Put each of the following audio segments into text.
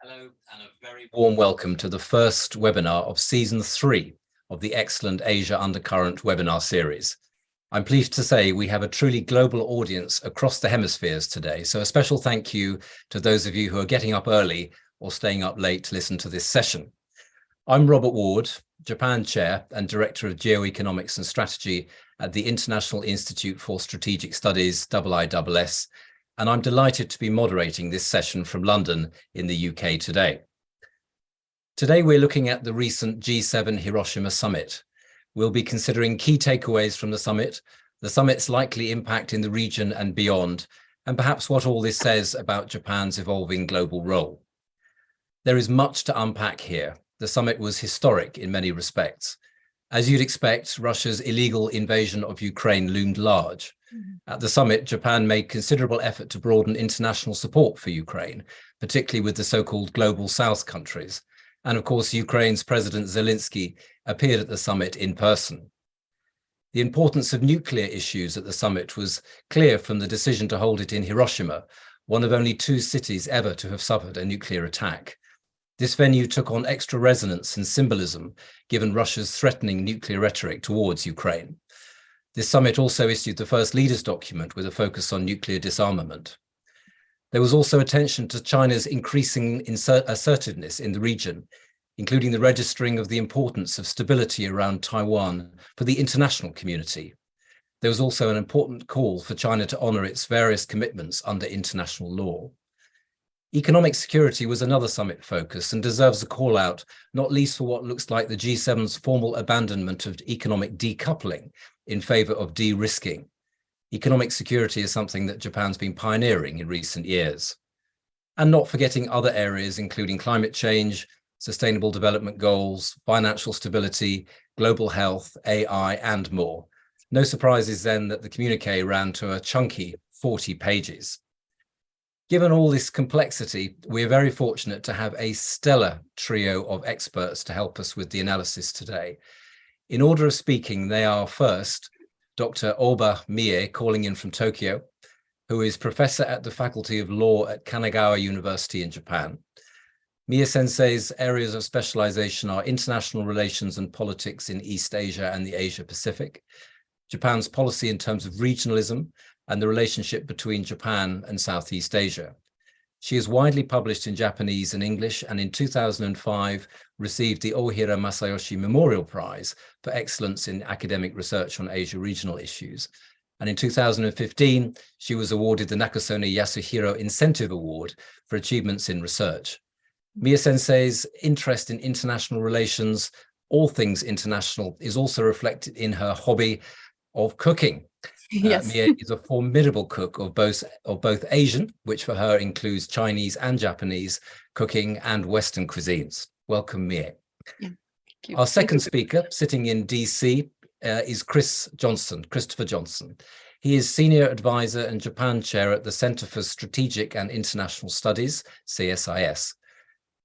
Hello, and a very warm welcome to the first webinar of Season 3 of the excellent Asia Undercurrent webinar series. I'm pleased to say we have a truly global audience across the hemispheres today, so a special thank you to those of you who are getting up early or staying up late to listen to this session. I'm Robert Ward, Japan Chair and Director of Geoeconomics and Strategy at the International Institute for Strategic Studies, IISS, and I'm delighted to be moderating this session from London in the UK today. Today, we're looking at the recent G7 Hiroshima summit. We'll be considering key takeaways from the summit's likely impact in the region and beyond, and perhaps what all this says about Japan's evolving global role. There is much to unpack here. The summit was historic in many respects. As you'd expect, Russia's illegal invasion of Ukraine loomed large. At the summit, Japan made considerable effort to broaden international support for Ukraine, particularly with the so-called Global South countries. And of course, Ukraine's President Zelensky appeared at the summit in person. The importance of nuclear issues at the summit was clear from the decision to hold it in Hiroshima, one of only 2 cities ever to have suffered a nuclear attack. This venue took on extra resonance and symbolism, given Russia's threatening nuclear rhetoric towards Ukraine. This summit also issued the first leaders' document with a focus on nuclear disarmament. There was also attention to China's increasing assertiveness in the region, including the registering of the importance of stability around Taiwan for the international community. There was also an important call for China to honor its various commitments under international law. Economic security was another summit focus and deserves a call out, not least for what looks like the G7's formal abandonment of economic decoupling in favor of de-risking. Economic security is something that Japan's been pioneering in recent years. And not forgetting other areas, including climate change, sustainable development goals, financial stability, global health, AI, and more. No surprises then that the communique ran to a chunky 40 pages. Given all this complexity, we are very fortunate to have a stellar trio of experts to help us with the analysis today. In order of speaking, they are first, Dr. Oba Mie, calling in from Tokyo, who is professor at the Faculty of Law at Kanagawa University in Japan. Mie Sensei's areas of specialization are international relations and politics in East Asia and the Asia Pacific, Japan's policy in terms of regionalism, and the relationship between Japan and Southeast Asia. She is widely published in Japanese and English, and in 2005 received the Ohira Masayoshi Memorial Prize for excellence in academic research on Asia regional issues. And in 2015, she was awarded the Nakasone Yasuhiro Incentive Award for achievements in research. Mie Sensei's interest in international relations, all things international, is also reflected in her hobby of cooking. Yes. Mie is a formidable cook of both Asian, which for her includes Chinese and Japanese cooking, and Western cuisines. Welcome, Mie. Yeah, thank you. Our second speaker, sitting in DC, is Christopher Johnstone. He is Senior Advisor and Japan Chair at the Center for Strategic and International Studies, CSIS.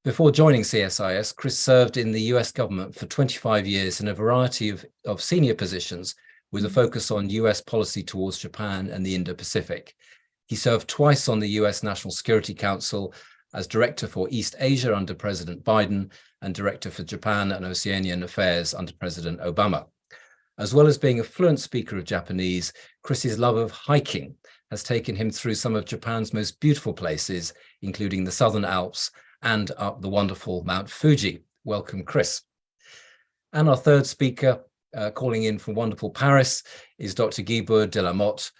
Before joining CSIS, Chris served in the US government for 25 years in a variety of senior positions, with a focus on US policy towards Japan and the Indo-Pacific. He served twice on the US National Security Council as Director for East Asia under President Biden and Director for Japan and Oceanian Affairs under President Obama. As well as being a fluent speaker of Japanese, Chris's love of hiking has taken him through some of Japan's most beautiful places, including the Southern Alps and up the wonderful Mount Fuji. Welcome, Chris. And our third speaker, calling in from wonderful Paris, is Dr. Guibourg Delamotte.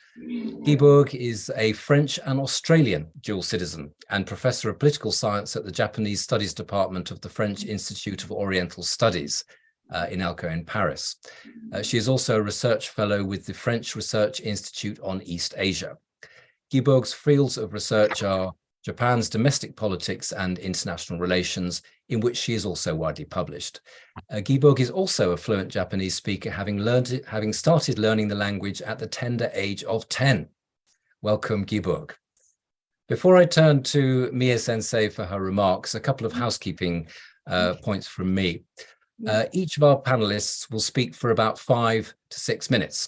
Guibourg is a French and Australian dual citizen and professor of political science at the Japanese Studies Department of the French Institute of Oriental Studies in Alco in Paris. She is also a research fellow with the French Research Institute on East Asia. Guibourg's fields of research are Japan's domestic politics and international relations, in which she is also widely published. Guibourg is also a fluent Japanese speaker, having started learning the language at the tender age of 10. Welcome, Guibourg. Before I turn to Mie Sensei for her remarks, a couple of housekeeping points from me. Each of our panelists will speak for about 5 to 6 minutes.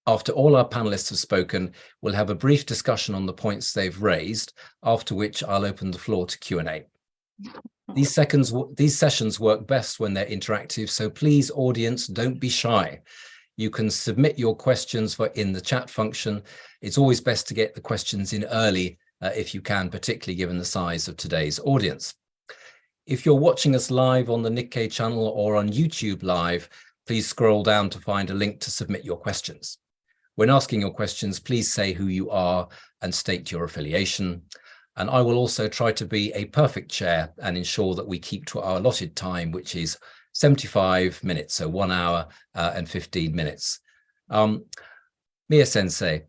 After all our panelists have spoken, we'll have a brief discussion on the points they've raised, after which I'll open the floor to Q&A. These sessions work best when they're interactive, so please, audience, don't be shy. You can submit your questions in the chat function. It's always best to get the questions in early if you can, particularly given the size of today's audience. If you're watching us live on the Nikkei channel or on YouTube Live, please scroll down to find a link to submit your questions. When asking your questions, please say who you are and state your affiliation. And I will also try to be a perfect chair and ensure that we keep to our allotted time, which is 75 minutes, so 1 hour and 15 minutes. Mie Sensei,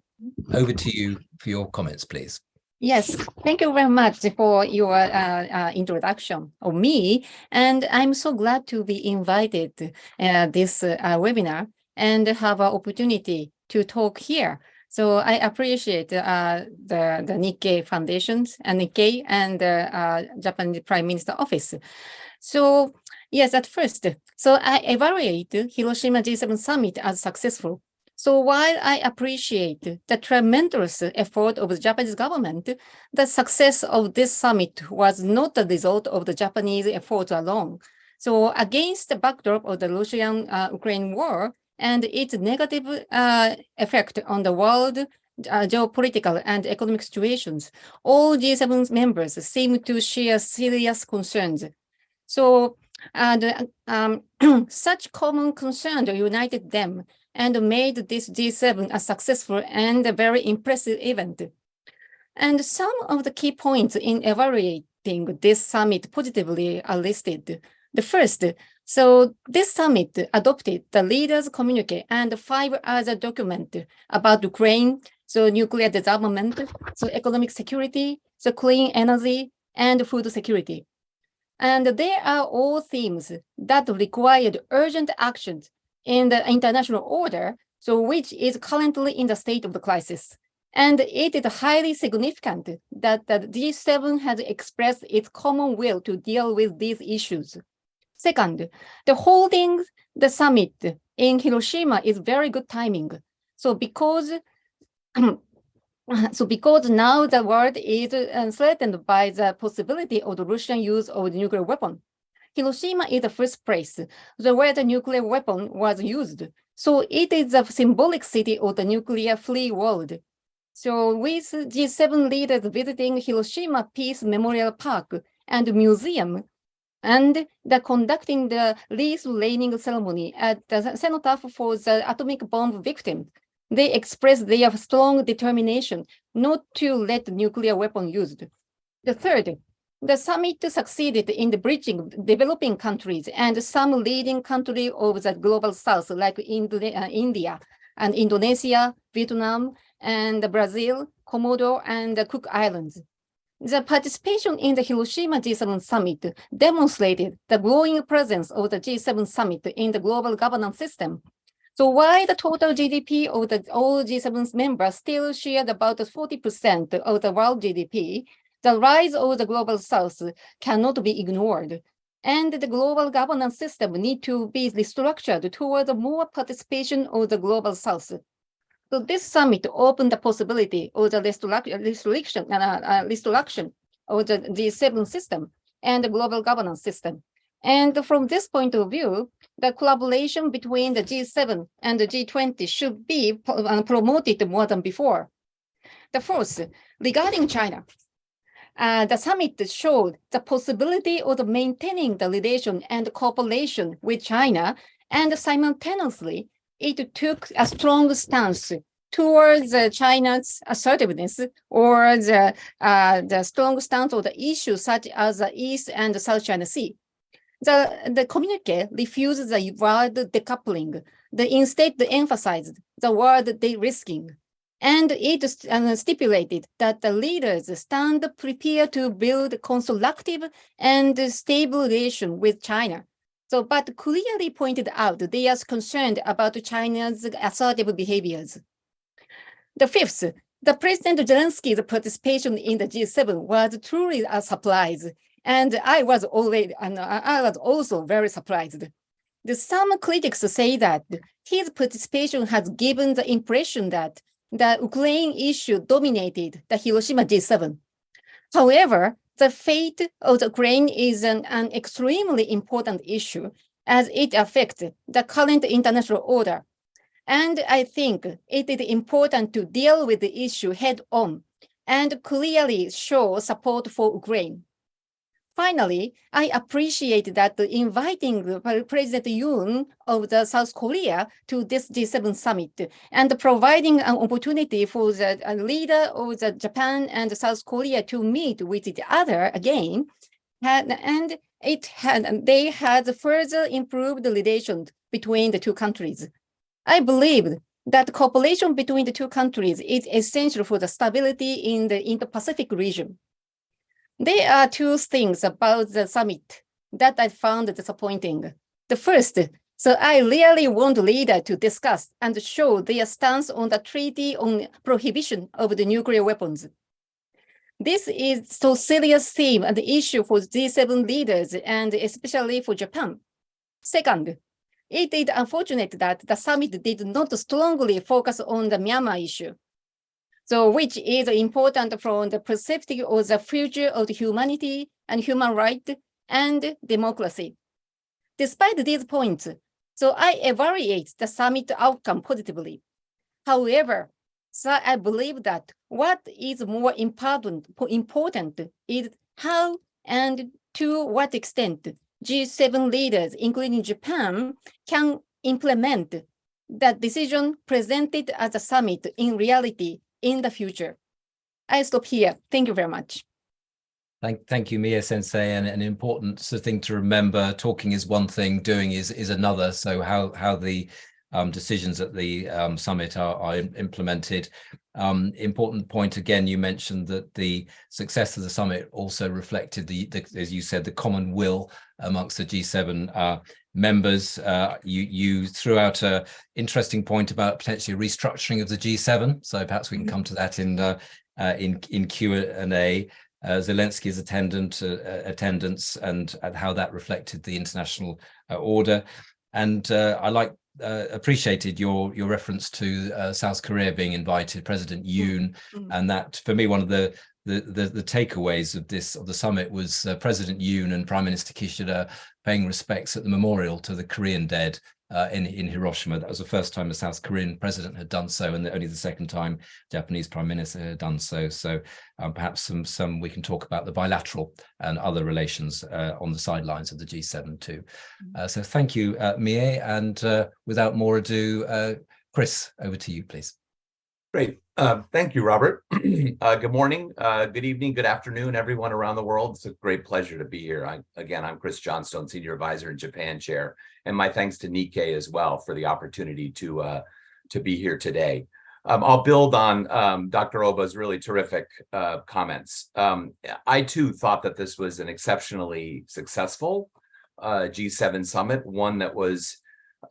over to you for your comments, please. Yes, thank you very much for your introduction of me. And I'm so glad to be invited this webinar and have an opportunity to talk here. So I appreciate the Nikkei Foundations and Nikkei and the Japanese Prime Minister Office. So yes, at first, so I evaluate Hiroshima G7 Summit as successful. So while I appreciate the tremendous effort of the Japanese government, the success of this summit was not the result of the Japanese efforts alone. So against the backdrop of the Russian-Ukraine war and its negative effect on the world geopolitical and economic situations, all G7 members seem to share serious concerns. So such common concern united them and made this G7 a successful and a very impressive event. And some of the key points in evaluating this summit positively are listed. The first, so this summit adopted the leaders' communique and 5 other documents about Ukraine, so nuclear disarmament, so economic security, so clean energy, and food security. And they are all themes that required urgent actions in the international order, so which is currently in the state of the crisis. And it is highly significant that the G7 has expressed its common will to deal with these issues. Second, the holding the summit in Hiroshima is very good timing. So because now the world is threatened by the possibility of the Russian use of the nuclear weapon. Hiroshima is the first place where the nuclear weapon was used. So it is a symbolic city of the nuclear-free world. So with G7 leaders visiting Hiroshima Peace Memorial Park and Museum, and conducting the wreath laying ceremony at the cenotaph for the atomic bomb victims, they expressed their strong determination not to let the nuclear weapon used. The third, the summit succeeded in the bridging developing countries and some leading countries of the global south, like India and Indonesia, Vietnam, and Brazil, Comodo, and the Cook Islands. The participation in the Hiroshima G7 summit demonstrated the growing presence of the G7 summit in the global governance system. So while the total GDP of all G7 members still shared about 40% of the world GDP, the rise of the global south cannot be ignored. And the global governance system needs to be restructured toward more participation of the global south. So this summit opened the possibility of the restructuring of the G7 system and the global governance system. And from this point of view, the collaboration between the G7 and the G20 should be promoted more than before. The fourth, regarding China, the summit showed the possibility of maintaining the relation and cooperation with China, and simultaneously, it took a strong stance towards China's assertiveness or the strong stance of the issues such as the East and the South China Sea. The communique refused the word decoupling. Instead, emphasized the word de-risking. And it stipulated that the leaders stand prepared to build constructive and stable relations with China. So, but clearly pointed out they are concerned about China's assertive behaviors. The fifth, the President Zelensky's participation in the G7 was truly a surprise. And I was also very surprised. Some critics say that his participation has given the impression that the Ukraine issue dominated the Hiroshima G7. However, The fate of the Ukraine is an extremely important issue as it affects the current international order. And I think it is important to deal with the issue head on and clearly show support for Ukraine. Finally, I appreciate that inviting President Yoon of the South Korea to this G7 summit and providing an opportunity for the leader of the Japan and South Korea to meet with each other again, they had further improved relations between the two countries. I believe that cooperation between the two countries is essential for the stability in the Indo-Pacific region. There are two things about the summit that I found disappointing. The first, so I really want leaders to discuss and show their stance on the treaty on prohibition of the nuclear weapons. This is so serious theme and issue for G7 leaders and especially for Japan. Second, it is unfortunate that the summit did not strongly focus on the Myanmar issue. So which is important from the perspective of the future of humanity and human rights and democracy. Despite these points, so I evaluate the summit outcome positively. However, so I believe that what is more important is how and to what extent G7 leaders, including Japan, can implement the decision presented at the summit in reality in the future. I stop here. Thank you very much. Thank you, Mie Sensei, and an important thing to remember: talking is one thing, doing is another. So how the decisions at the summit are implemented. Important point again. You mentioned that the success of the summit also reflected as you said, the common will amongst the G7 members. You threw out an interesting point about potentially restructuring of the G7. So perhaps we can come to that in Q&A. Zelensky's attendance and how that reflected the international order. And I appreciated your reference to South Korea being invited, President Yoon, and that for me one of the takeaways of the summit was President Yoon and Prime Minister Kishida paying respects at the memorial to the Korean dead in Hiroshima. That was the first time a South Korean president had done so, and only the second time Japanese Prime Minister had done so. So perhaps some we can talk about the bilateral and other relations on the sidelines of the G7 too. So thank you, Mie, and without more ado, Chris, over to you, please. Great. Thank you, Robert. Good morning, good evening, good afternoon, everyone around the world. It's a great pleasure to be here. I'm Chris Johnstone, Senior Advisor and Japan Chair, and my thanks to Nikkei as well for the opportunity to be here today. I'll build on Dr. Oba's really terrific comments. I too thought that this was an exceptionally successful G7 summit, one that was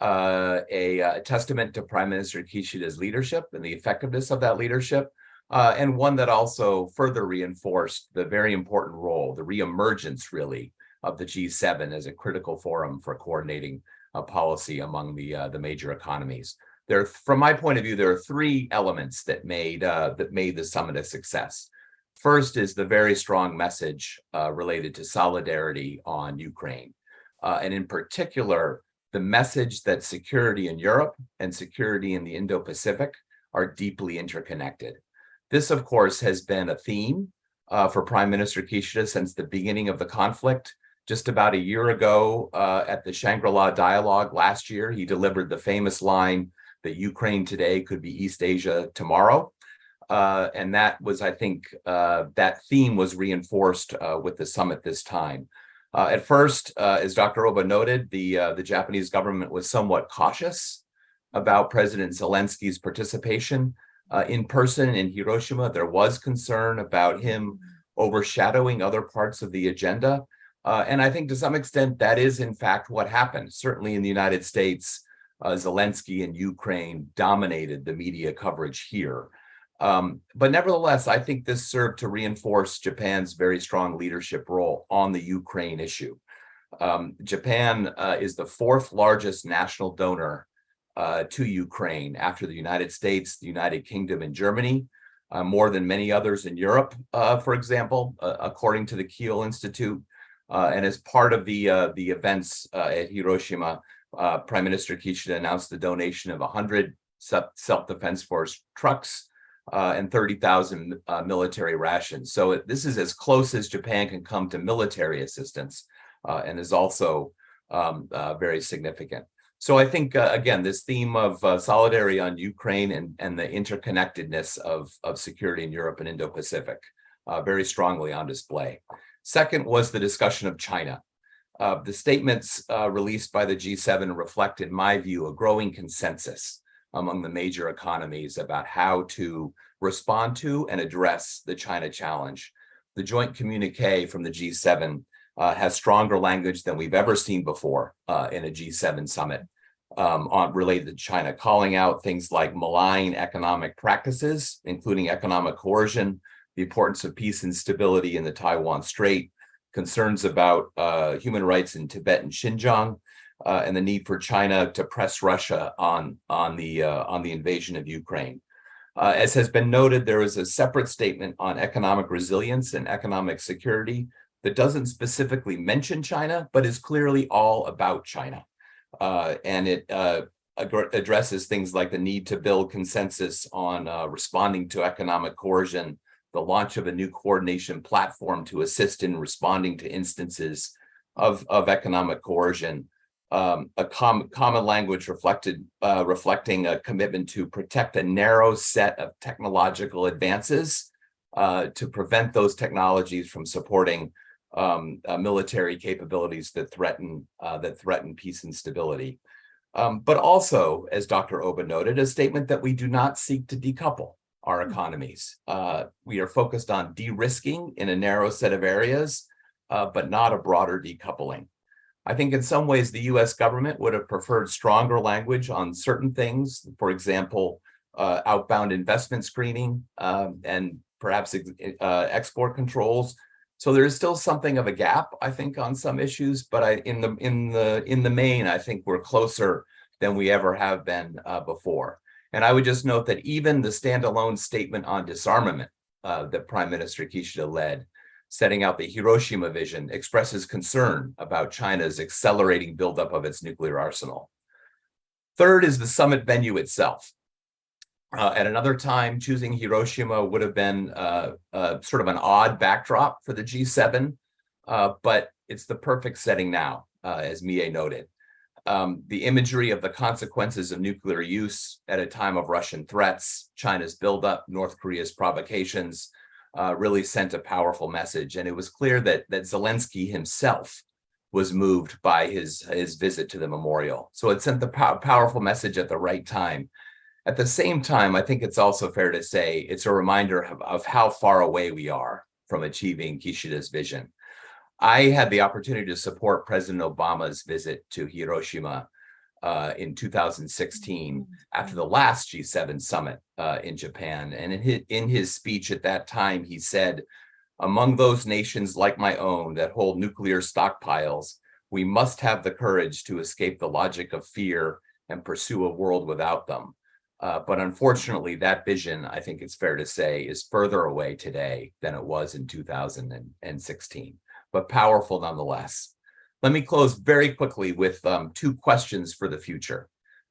a testament to Prime Minister Kishida's leadership and the effectiveness of that leadership, and one that also further reinforced the very important role, the reemergence really of the G7 as a critical forum for coordinating policy among the major economies. From my point of view, there are three elements that made the summit a success. First is the very strong message related to solidarity on Ukraine, and in particular, the message that security in Europe and security in the Indo-Pacific are deeply interconnected. This, of course, has been a theme for Prime Minister Kishida since the beginning of the conflict. Just about a year ago at the Shangri-La Dialogue last year, he delivered the famous line that Ukraine today could be East Asia tomorrow. And that was, I think, that theme was reinforced with the summit this time. At first, as Dr. Oba noted, the Japanese government was somewhat cautious about President Zelensky's participation in person in Hiroshima. There was concern about him overshadowing other parts of the agenda. And I think to some extent that is in fact what happened. Certainly in the United States, Zelensky and Ukraine dominated the media coverage here. But nevertheless, I think this served to reinforce Japan's very strong leadership role on the Ukraine issue. Japan is the fourth largest national donor to Ukraine after the United States, the United Kingdom, and Germany. more than many others in Europe, for example, according to the Kiel Institute. And as part of the events at Hiroshima, Prime Minister Kishida announced the donation of 100 self-defense force trucks and 30,000 military rations. So this is as close as Japan can come to military assistance, and is also very significant. So I think, again, this theme of solidarity on Ukraine and the interconnectedness of security in Europe and Indo-Pacific very strongly on display. Second was the discussion of China. The statements released by the G7 reflect, in my view, a growing consensus among the major economies about how to respond to and address the China challenge. The joint communique from the G7 has stronger language than we've ever seen before in a G7 summit related to China, calling out things like malign economic practices, including economic coercion, the importance of peace and stability in the Taiwan Strait, concerns about human rights in Tibet and Xinjiang, and the need for China to press Russia on the invasion of Ukraine. As has been noted, there is a separate statement on economic resilience and economic security that doesn't specifically mention China, but is clearly all about China. And it addresses things like the need to build consensus on responding to economic coercion, the launch of a new coordination platform to assist in responding to instances of economic coercion, a common language reflecting a commitment to protect a narrow set of technological advances to prevent those technologies from supporting military capabilities that threaten peace and stability. But also, as Dr. Oba noted, a statement that we do not seek to decouple our economies. We are focused on de-risking in a narrow set of areas, but not a broader decoupling. I think in some ways the US government would have preferred stronger language on certain things, for example, outbound investment screening and perhaps export controls. So there is still something of a gap, I think, on some issues, but in the main, I think we're closer than we ever have been before. And I would just note that even the standalone statement on disarmament that Prime Minister Kishida led, setting out the Hiroshima vision, expresses concern about China's accelerating buildup of its nuclear arsenal. Third is the summit venue itself. At another time, choosing Hiroshima would have been sort of an odd backdrop for the G7, but it's the perfect setting now, as Mie noted. The imagery of the consequences of nuclear use at a time of Russian threats, China's buildup, North Korea's provocations, really sent a powerful message. And it was clear that Zelensky himself was moved by his visit to the memorial. So it sent the powerful message at the right time. At the same time, I think it's also fair to say it's a reminder of how far away we are from achieving Kishida's vision. I had the opportunity to support President Obama's visit to Hiroshima in 2016 after the last G7 summit in Japan. And in his speech at that time, he said, "Among those nations like my own that hold nuclear stockpiles, we must have the courage to escape the logic of fear and pursue a world without them." But unfortunately, that vision, I think it's fair to say, is further away today than it was in 2016, but powerful nonetheless. Let me close very quickly with two questions for the future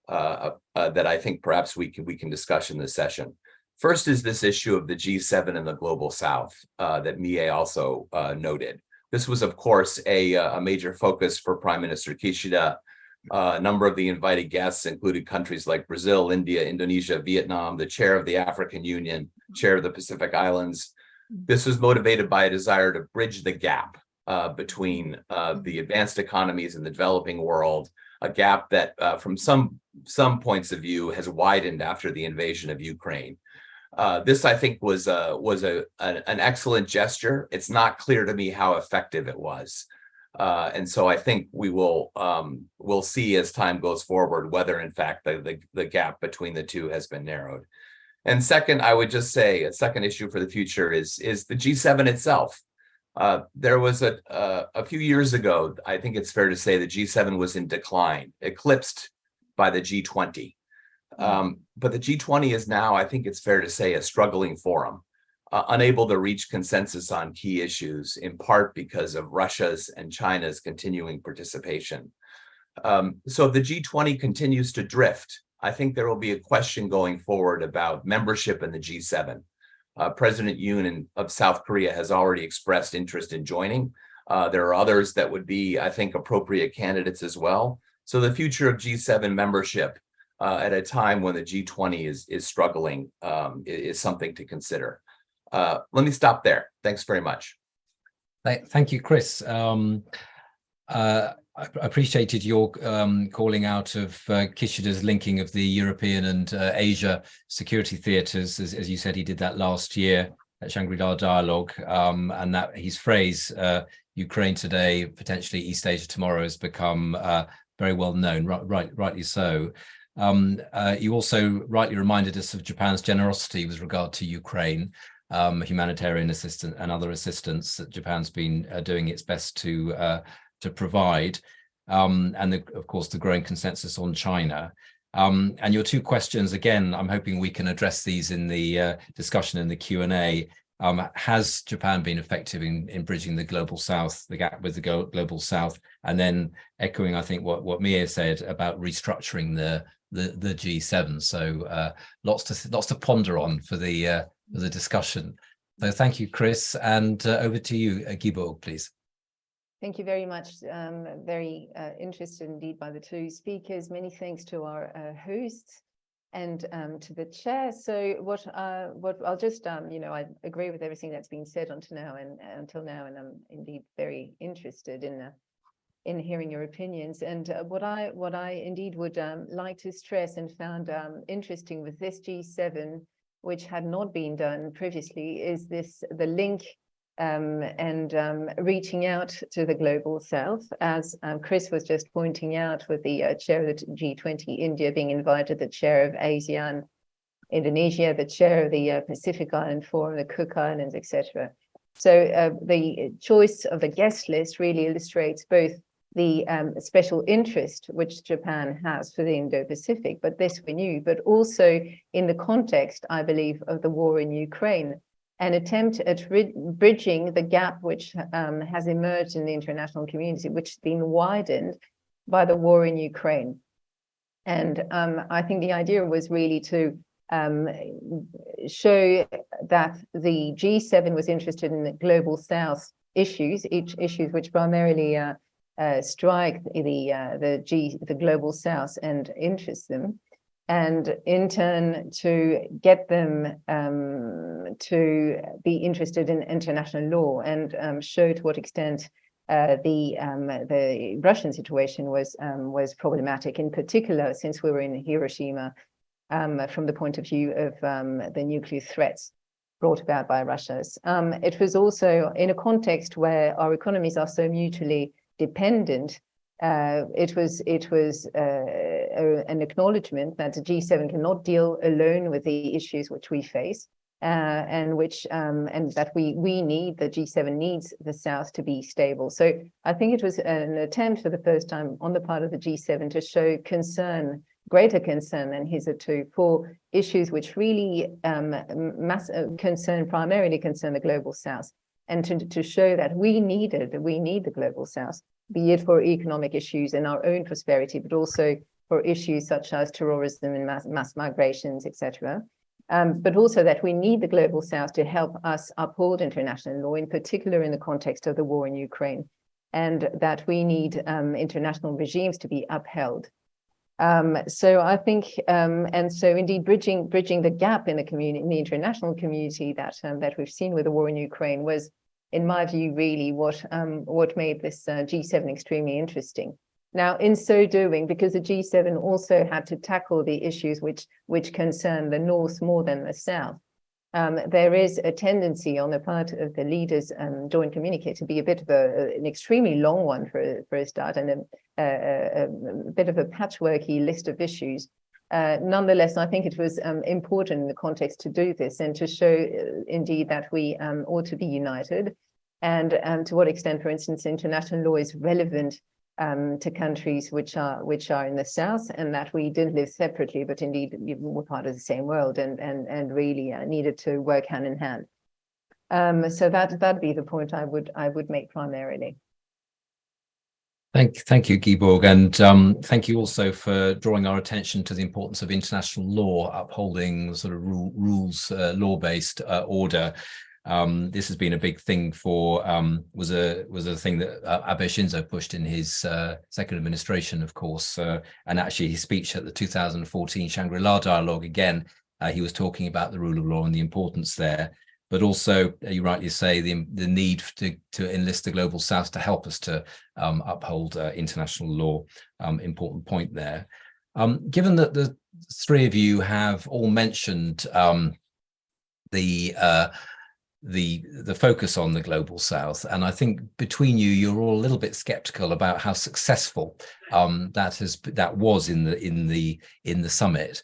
that I think perhaps we can discuss in this session. First is this issue of the G7 and the Global South that Mie also noted. This was, of course, a major focus for Prime Minister Kishida. A number of the invited guests included countries like Brazil, India, Indonesia, Vietnam, the chair of the African Union, chair of the Pacific Islands. This was motivated by a desire to bridge the gap between the advanced economies and the developing world, a gap that from some points of view has widened after the invasion of Ukraine. This, I think, was an excellent gesture. It's not clear to me how effective it was. And so I think we'll see as time goes forward whether, in fact, the gap between the two has been narrowed. And second, I would just say a second issue for the future is the G7 itself. There was a few years ago, I think it's fair to say the G7 was in decline, eclipsed by the G20. But the G20 is now, I think it's fair to say, a struggling forum, unable to reach consensus on key issues, in part because of Russia's and China's continuing participation. So if the G20 continues to drift, I think there will be a question going forward about membership in the G7. President Yoon of South Korea has already expressed interest in joining. There are others that would be, I think, appropriate candidates as well. So the future of G7 membership at a time when the G20 is struggling is something to consider. Let me stop there. Thanks very much. Thank you, Chris. I appreciated your calling out of Kishida's linking of the European and Asia security theatres. As you said, he did that last year at Shangri-La Dialogue, and that his phrase, Ukraine today, potentially East Asia tomorrow, has become very well known, rightly so. You also rightly reminded us of Japan's generosity with regard to Ukraine, humanitarian assistance and other assistance that Japan's been doing its best to provide, and of course the growing consensus on China. And your two questions, again, I'm hoping we can address these in the discussion in the Q&A. Has Japan been effective in bridging the global south, the gap with the global south? And then echoing, I think, what Mie said about restructuring the G7. So lots to ponder on for the discussion. So thank you, Chris, and over to you, Guibourg, please. Thank you very much. Very interested indeed by the two speakers. Many thanks to our hosts and to the chair. So what I'll just, I agree with everything that's been said until now, and I'm indeed very interested in hearing your opinions. And what I indeed would like to stress and found interesting with this G7, which had not been done previously, is the link and reaching out to the global south, as Chris was just pointing out, with the chair of the G20, India being invited, the chair of ASEAN, Indonesia, the chair of the Pacific Island Forum, the Cook Islands, etc. So the choice of the guest list really illustrates both the special interest which Japan has for the Indo-Pacific, but this we knew, but also in the context, I believe, of the war in Ukraine, an attempt at bridging the gap which has emerged in the international community, which has been widened by the war in Ukraine. And I think the idea was really to show that the G7 was interested in the global south issues, issues which primarily strike the global south and interest them, and in turn to get them to be interested in international law, and show to what extent the Russian situation was problematic, in particular since we were in Hiroshima, from the point of view of the nuclear threats brought about by Russia. It was also in a context where our economies are so mutually dependent. It was an acknowledgement that the G7 cannot deal alone with the issues which we face, and that we need, the G7 needs the South to be stable. So I think it was an attempt for the first time on the part of the G7 to show greater concern than hitherto for issues which really primarily concern the global South, and to show that we need the global South, be it for economic issues and our own prosperity, but also for issues such as terrorism and mass migrations, etc. But also that we need the global South to help us uphold international law, in particular in the context of the war in Ukraine, and that we need international regimes to be upheld. So I think, and so indeed, bridging the gap in the community, in the international community that we've seen with the war in Ukraine was, in my view, really what made this G7 extremely interesting. Now, in so doing, because the G7 also had to tackle the issues which concern the North more than the South, there is a tendency on the part of the leaders' joint communique to be a bit of an extremely long one for a start, and a bit of a patchworky list of issues. Nonetheless, I think it was important in the context to do this and to show indeed that we ought to be united, and to what extent, for instance, international law is relevant to countries which are in the south, and that we didn't live separately, but indeed were part of the same world, and really needed to work hand in hand. So that'd be the point I would make primarily. Thank you, Guibourg, and thank you also for drawing our attention to the importance of international law upholding sort of rules, law-based order. This has been a big thing for was a thing that Abe Shinzo pushed in his second administration, of course, and actually his speech at the 2014 Shangri-La dialogue again, he was talking about the rule of law and the importance there. But also, you rightly say, the need to enlist the Global South to help us to uphold international law. Important point there. Given that the three of you have all mentioned the focus on the Global South, and I think between you, you're all a little bit skeptical about how successful that was in the summit.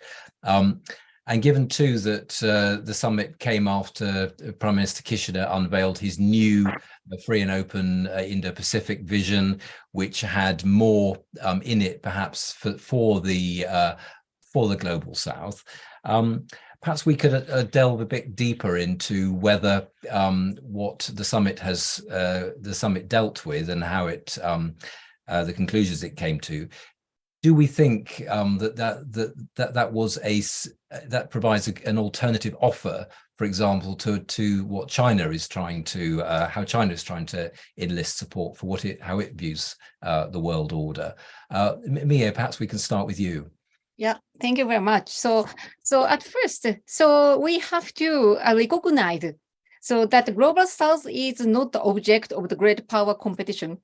And given too that the summit came after Prime Minister Kishida unveiled his new free and open Indo-Pacific vision, which had more in it perhaps for the Global South. Perhaps we could delve a bit deeper into whether what the summit dealt with and how it the conclusions it came to. Do we think that provides an alternative offer, for example, to what China is trying to how China is trying to enlist support for how it views the world order? Mie, perhaps we can start with you. Yeah, thank you very much. So at first, we have to recognize that the Global South is not the object of the great power competition,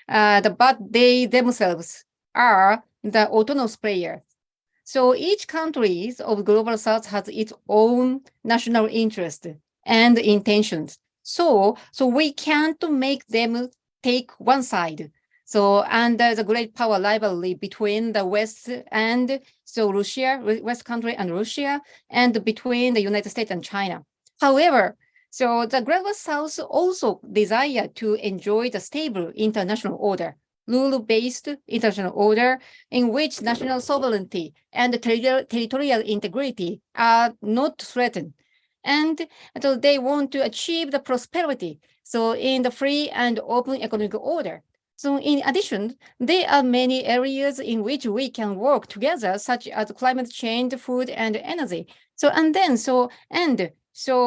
but they themselves are the autonomous player. So each country of Global South has its own national interest and intentions. So we can't make them take one side. So under the great power rivalry between the West and Russia, West country and Russia, and between the United States and China. However, so the Global South also desire to enjoy the stable international order, rule-based international order in which national sovereignty and territorial integrity are not threatened. And so they want to achieve the prosperity, so in the free and open economic order. So in addition, there are many areas in which we can work together, such as climate change, food, and energy. So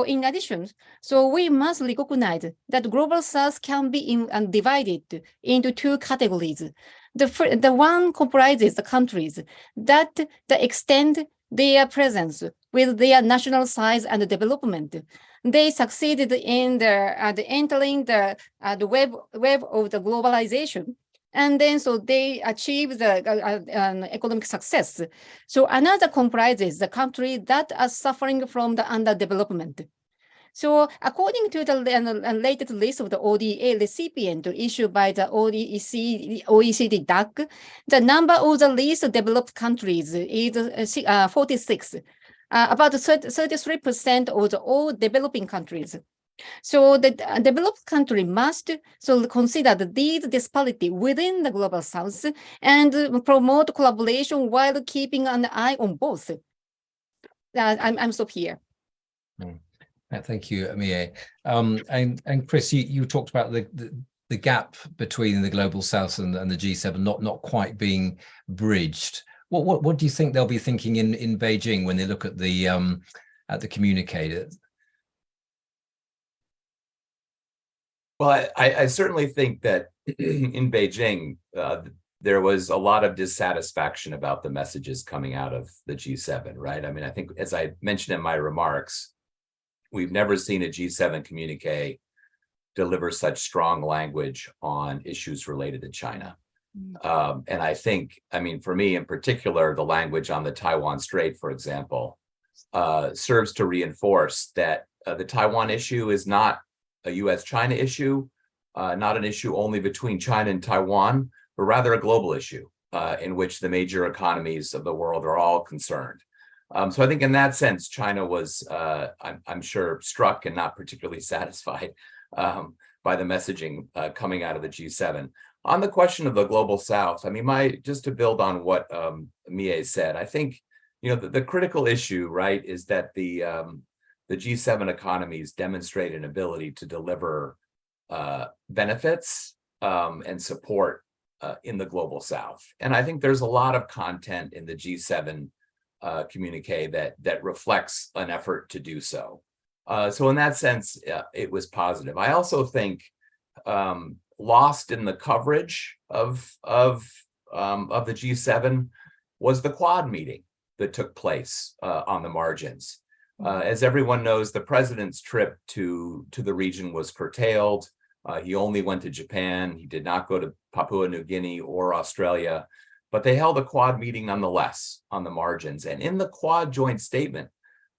in addition, we must recognize that Global South can be divided into two categories. The one comprises the countries that extend their presence with their national size and development. They succeeded in entering the web of the globalization. And then so they achieve the economic success. So another comprises the country that are suffering from the underdevelopment. So according to the latest list of the ODA recipient issued by the OECD DAC, the number of the least developed countries is 46, about 33% of all developing countries. So the developed country must consider these disparity within the Global South and promote collaboration while keeping an eye on both. I'm stop here. Thank you, Mie. And Chris, you talked about the gap between the Global South and the G7 not quite being bridged. What do you think they'll be thinking in Beijing when they look at the communique? Well, I certainly think that in Beijing, there was a lot of dissatisfaction about the messages coming out of the G7, right? I mean, I think, as I mentioned in my remarks, we've never seen a G7 communique deliver such strong language on issues related to China. And I think, I mean, for me in particular, the language on the Taiwan Strait, for example, serves to reinforce that the Taiwan issue is not a US-China issue, not an issue only between China and Taiwan, but rather a global issue in which the major economies of the world are all concerned. So I think in that sense, China was, I'm sure, struck and not particularly satisfied by the messaging coming out of the G7. On the question of the global South, I mean, just to build on what Mie said, I think, the critical issue, right, is that the G7 economies demonstrate an ability to deliver benefits and support in the global South. And I think there's a lot of content in the G7 communique that reflects an effort to do so. So in that sense, it was positive. I also think lost in the coverage of the G7 was the Quad meeting that took place on the margins. As everyone knows, the president's trip to the region was curtailed. He only went to Japan. He did not go to Papua New Guinea or Australia, but they held a Quad meeting nonetheless on the margins. And in the Quad joint statement,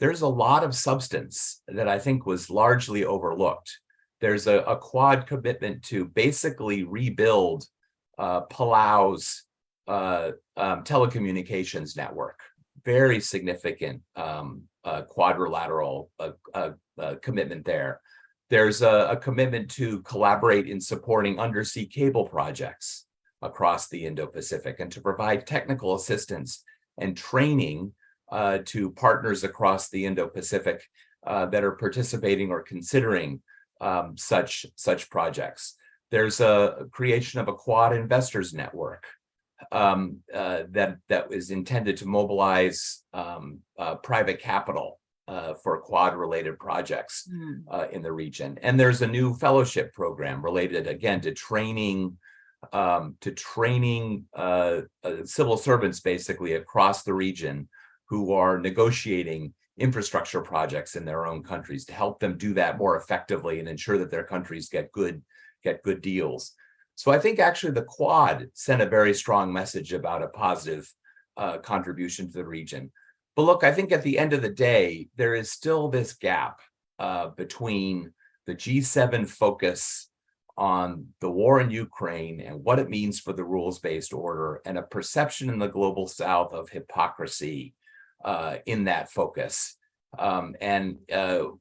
there's a lot of substance that I think was largely overlooked. There's a Quad commitment to basically rebuild Palau's telecommunications network. Very significant quadrilateral commitment there. There's a commitment to collaborate in supporting undersea cable projects across the Indo-Pacific and to provide technical assistance and training to partners across the Indo-Pacific that are participating or considering such projects. There's a creation of a Quad investors network that is intended to mobilize private capital for Quad-related projects in the region. And there's a new fellowship program related, again, to training civil servants basically across the region who are negotiating infrastructure projects in their own countries to help them do that more effectively and ensure that their countries get good deals. So I think actually the Quad sent a very strong message about a positive contribution to the region. But look, I think at the end of the day, there is still this gap between the G7 focus on the war in Ukraine and what it means for the rules-based order, and a perception in the global South of hypocrisy in that focus. And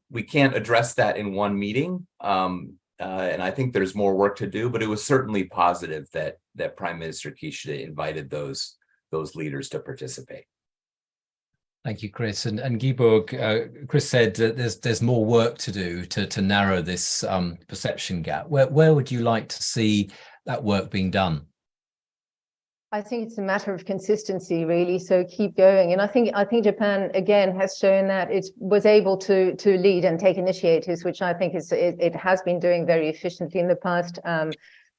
we can't address that in one meeting. And I think there's more work to do, but it was certainly positive that Prime Minister Kishida invited those leaders to participate. Thank you, Chris. And Guibourg, Chris said that there's more work to do to narrow this perception gap. Where would you like to see that work being done? I think it's a matter of consistency, really. So keep going. And I think Japan again has shown that it was able to lead and take initiatives, which I think it has been doing very efficiently in the past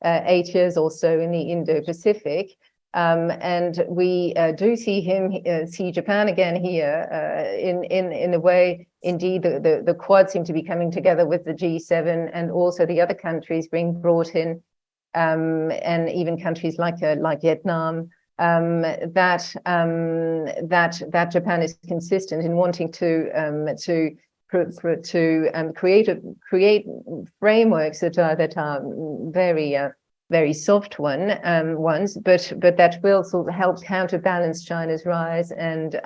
8 years or so in the Indo-Pacific. And we do see Japan again here in a way. Indeed, the Quad seem to be coming together with the G7, and also the other countries being brought in, and even countries like Vietnam. That Japan is consistent in wanting to create frameworks that are very soft ones, but that will sort of help counterbalance China's rise and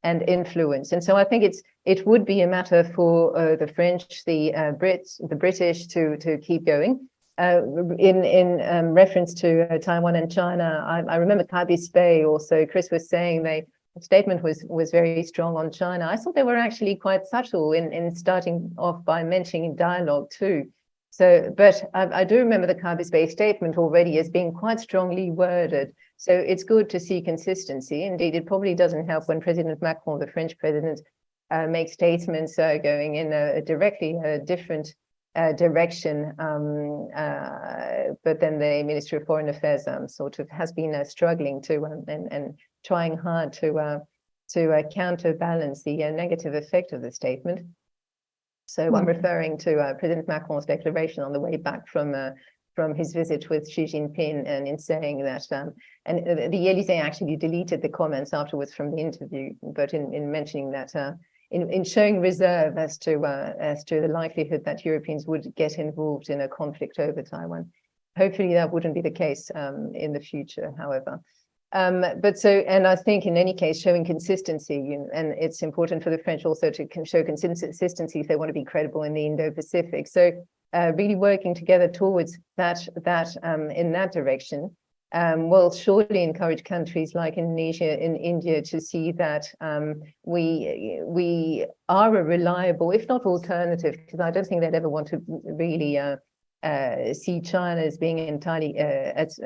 influence. And so I think it would be a matter for the French, the Brits, the British to keep going. In reference to Taiwan and China, I remember Kabis Bay also. Chris was saying the statement was very strong on China. I thought they were actually quite subtle in starting off by mentioning dialogue too. So, but I do remember the Kabis Bay statement already as being quite strongly worded. So it's good to see consistency. Indeed, it probably doesn't help when President Macron, the French president, makes statements going in a different direction. But then the Ministry of Foreign Affairs sort of has been struggling to and trying hard to counterbalance the negative effect of the statement. So I'm referring to President Macron's declaration on the way back from his visit with Xi Jinping, and in saying that, and the Elysee actually deleted the comments afterwards from the interview, but in mentioning that, in showing reserve as to the likelihood that Europeans would get involved in a conflict over Taiwan. Hopefully that wouldn't be the case in the future, however. And I think in any case, showing consistency, and it's important for the French also to show consistency if they want to be credible in the Indo-Pacific. So really working together towards that in that direction will surely encourage countries like Indonesia and India to see that we are a reliable, if not alternative, because I don't think they'd ever want to really see China as being entirely as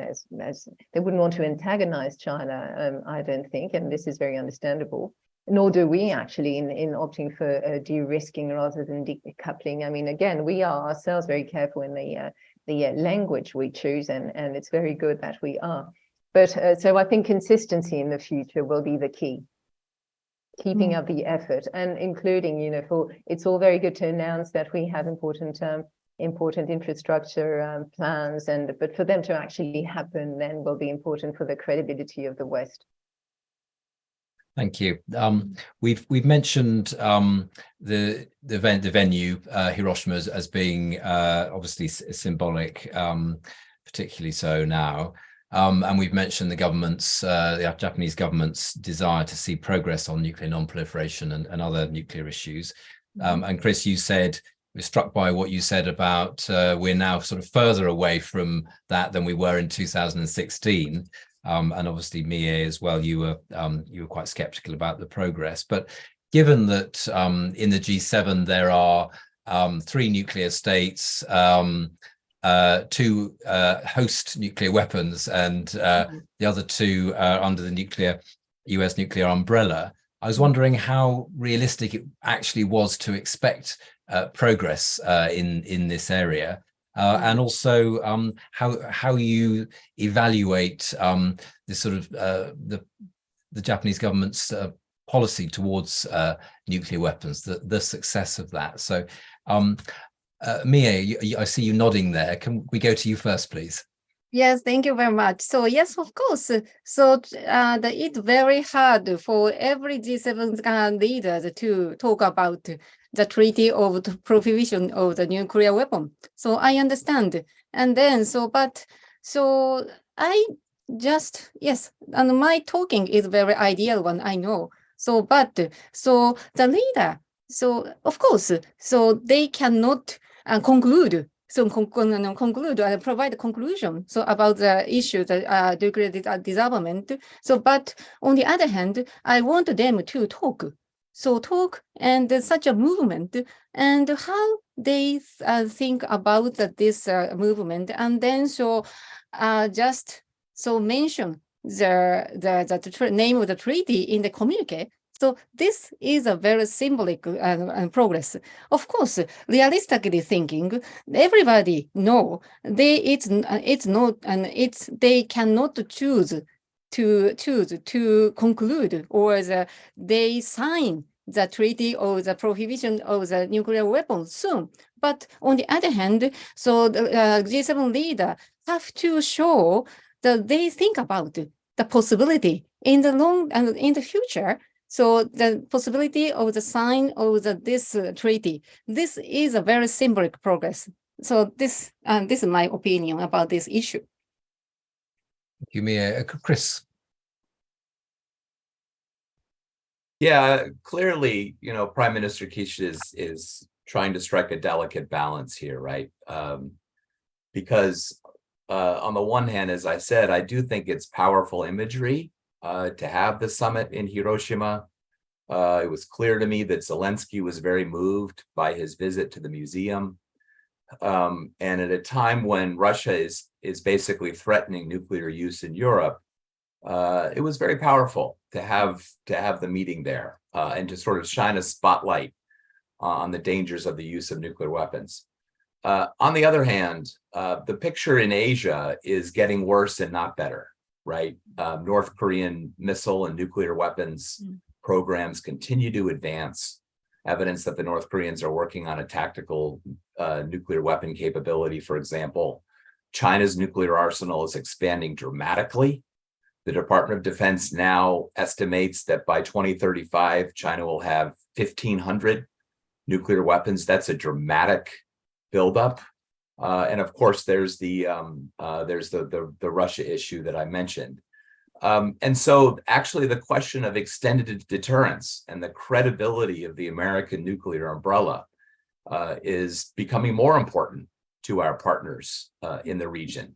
they wouldn't want to antagonize China, I don't think, and this is very understandable. Nor do we actually in opting for de-risking rather than decoupling. I mean, again, we are ourselves very careful in the language we choose, and it's very good that we are. But so I think consistency in the future will be the key. Keeping up the effort, and including, it's all very good to announce that we have important infrastructure plans, but for them to actually happen then will be important for the credibility of the West. Thank you. We've mentioned the venue, Hiroshima, as being obviously symbolic, particularly so now. And we've mentioned the Japanese government's desire to see progress on nuclear non-proliferation and other nuclear issues. And Chris, you said, we're struck by what you said about we're now sort of further away from that than we were in 2016. And obviously, Mie as well, you were quite skeptical about the progress. But given that in the G7 there are 3 nuclear states, 2 host nuclear weapons, and the other 2 are under the US nuclear umbrella, I was wondering how realistic it actually was to expect progress in this area. And also how you evaluate this sort of the Japanese government's policy towards nuclear weapons, the success of that. So, Mie, I see you nodding there. Can we go to you first, please? Yes, thank you very much. So yes, of course. So it's very hard for every G7 leaders to talk about the treaty of the prohibition of the nuclear weapon. So I understand. And then, I just, yes, and my talking is very ideal one, I know. So the leader, so of course, so they cannot conclude. So conclude and provide a conclusion about the issue, the nuclear disarmament. So, but on the other hand, I want them to talk. So talk and such a movement and how they think about this movement, and then just mention the name of the treaty in the communique. So this is a very symbolic progress. Of course, realistically thinking, everybody know they cannot choose to conclude or they sign the treaty or the prohibition of the nuclear weapons soon. But on the other hand, so the G7 leader have to show that they think about the possibility in the long and in the future. So the possibility of the sign of this treaty, this is a very symbolic progress. So this is my opinion about this issue. Thank you, Mie. Chris. Yeah, clearly, Prime Minister Kishida is trying to strike a delicate balance here, right? Because on the one hand, as I said, I do think it's powerful imagery to have the summit in Hiroshima. It was clear to me that Zelensky was very moved by his visit to the museum. And at a time when Russia is basically threatening nuclear use in Europe, it was very powerful to have the meeting there and to sort of shine a spotlight on the dangers of the use of nuclear weapons. On the other hand, the picture in Asia is getting worse and not better, right? North Korean missile and nuclear weapons programs continue to advance. Evidence that the North Koreans are working on a tactical nuclear weapon capability, for example. China's nuclear arsenal is expanding dramatically. The Department of Defense now estimates that by 2035, China will have 1,500 nuclear weapons. That's a dramatic buildup. And of course, there's the Russia issue that I mentioned. And so actually the question of extended deterrence and the credibility of the American nuclear umbrella is becoming more important to our partners in the region.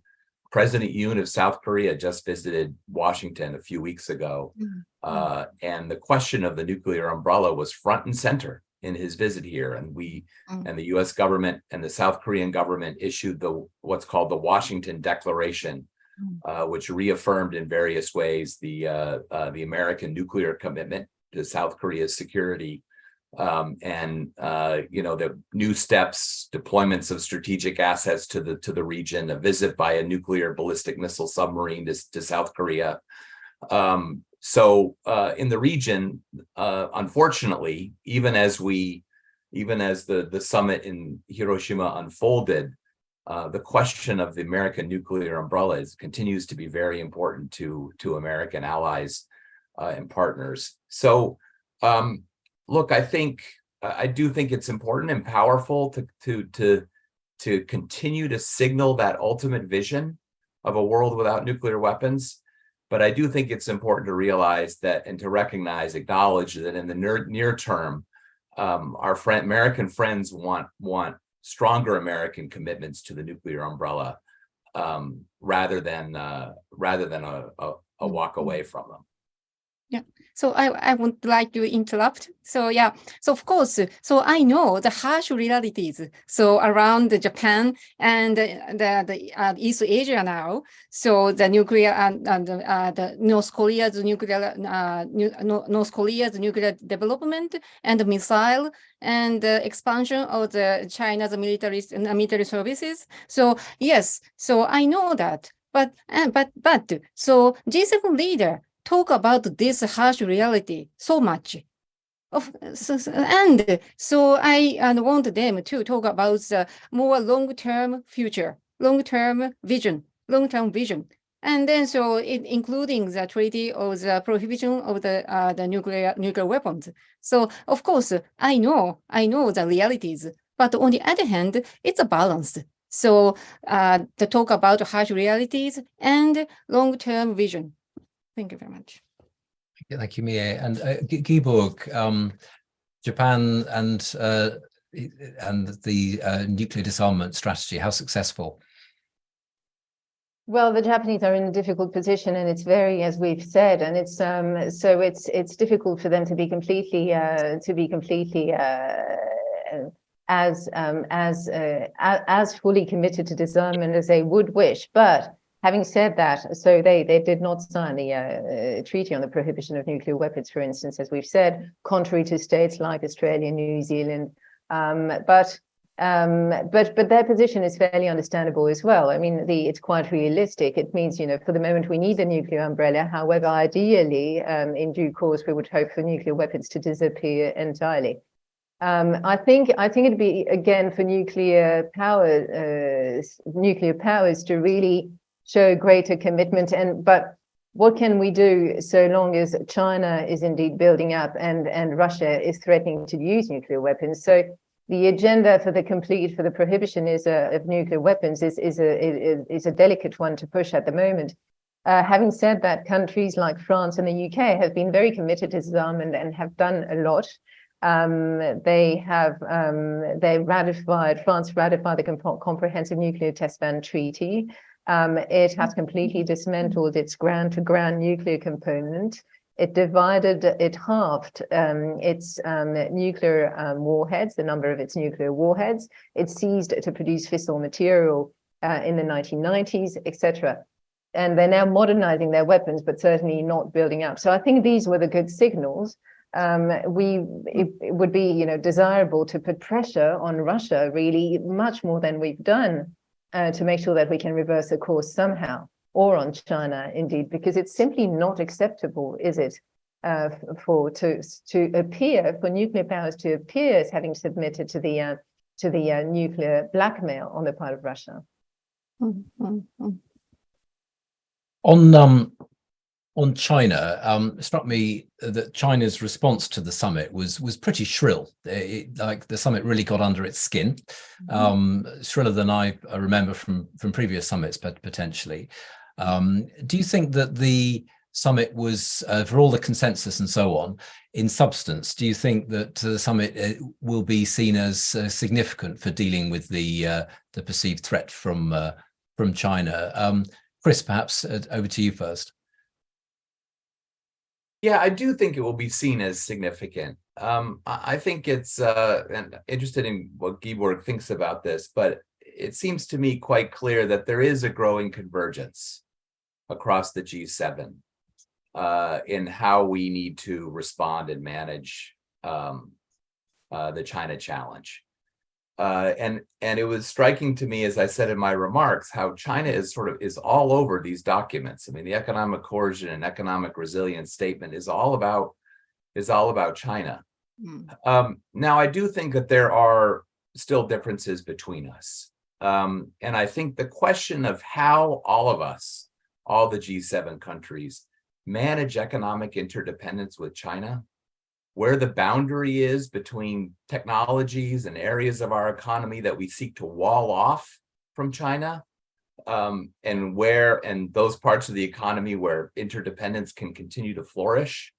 President Yoon of South Korea just visited Washington a few weeks ago, and the question of the nuclear umbrella was front and center in his visit here. And and the U.S. government and the South Korean government issued what's called the Washington Declaration, which reaffirmed in various ways the American nuclear commitment to South Korea's security, the new steps, deployments of strategic assets to the region, a visit by a nuclear ballistic missile submarine to South Korea. So in the region, unfortunately, even as the summit in Hiroshima unfolded, the question of the American nuclear umbrella continues to be very important to American allies and partners. So, look, I do think it's important and powerful to continue to signal that ultimate vision of a world without nuclear weapons. But I do think it's important to realize that and to acknowledge that in the near term, our American friends want stronger American commitments to the nuclear umbrella rather than a walk away from them. Yeah, so I would like to interrupt. So yeah, so of course, so I know the harsh realities. So around Japan and the East Asia now. So the nuclear and the North Korea's nuclear development and the missile and the expansion of the China's military services. So yes, so I know that, but so G7 leader talk about this harsh reality so much. And so I want them to talk about the more long-term future, long-term vision. And then so including the treaty of the prohibition of the nuclear weapons. So of course, I know the realities, but on the other hand, it's a balance. So to talk about harsh realities and long-term vision. Thank you very much. Thank you, Mie. And Guibourg, Japan and the nuclear disarmament strategy, how successful? Well, the Japanese are in a difficult position, and it's very, as we've said, and it's so it's difficult for them to be completely as fully committed to disarmament as they would wish, but. Having said that, so they did not sign the treaty on the prohibition of nuclear weapons, for instance, as we've said, contrary to states like Australia, New Zealand. But their position is fairly understandable as well. I mean, it's quite realistic. It means, for the moment we need a nuclear umbrella. However, ideally, in due course, we would hope for nuclear weapons to disappear entirely. I think it'd be again for nuclear powers to really show greater commitment. But what can we do so long as China is indeed building up and Russia is threatening to use nuclear weapons? So the agenda for the prohibition of nuclear weapons is a delicate one to push at the moment. Having said that, countries like France and the UK have been very committed to disarmament and have done a lot. France ratified the Comprehensive Nuclear Test Ban Treaty. It has completely dismantled its ground-to-ground nuclear component. It halved its nuclear warheads, the number of its nuclear warheads. It ceased to produce fissile material in the 1990s, etc. And they're now modernizing their weapons, but certainly not building up. So I think these were the good signals. It would be, desirable to put pressure on Russia, really much more than we've done. To make sure that we can reverse the course somehow, or on China indeed, because it's simply not acceptable, is it, for nuclear powers to appear as having submitted to the nuclear blackmail on the part of Russia. On China, it struck me that China's response to the summit was pretty shrill. Like the summit really got under its skin, shriller than I remember from previous summits, but potentially. Do you think that the summit was, for all the consensus and so on, in substance, do you think that the summit will be seen as significant for dealing with the perceived threat from China? Chris, perhaps over to you first. Yeah, I do think it will be seen as significant. I think it's, and interested in what Guibourg thinks about this, but it seems to me quite clear that there is a growing convergence across the G7 in how we need to respond and manage the China challenge. And it was striking to me, as I said in my remarks, how China is all over these documents. I mean, the economic coercion and economic resilience statement is all about China. Now, I do think that there are still differences between us. And I think the question of how all of us, all the G7 countries, manage economic interdependence with China, where the boundary is between technologies and areas of our economy that we seek to wall off from China, and those parts of the economy where interdependence can continue to flourish.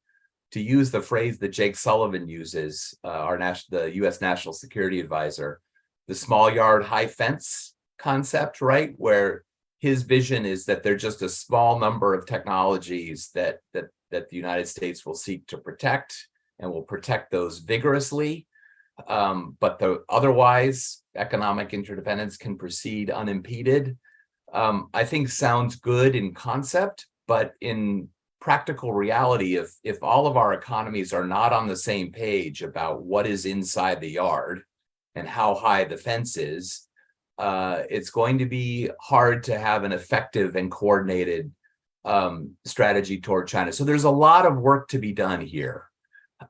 To use the phrase that Jake Sullivan uses, the U.S. National Security Advisor, the small yard, high fence concept, right? Where his vision is that there's just a small number of technologies that the United States will seek to protect, and will protect those vigorously. But otherwise, economic interdependence can proceed unimpeded. I think sounds good in concept, but in practical reality, if all of our economies are not on the same page about what is inside the yard and how high the fence is, it's going to be hard to have an effective and coordinated strategy toward China. So there's a lot of work to be done here.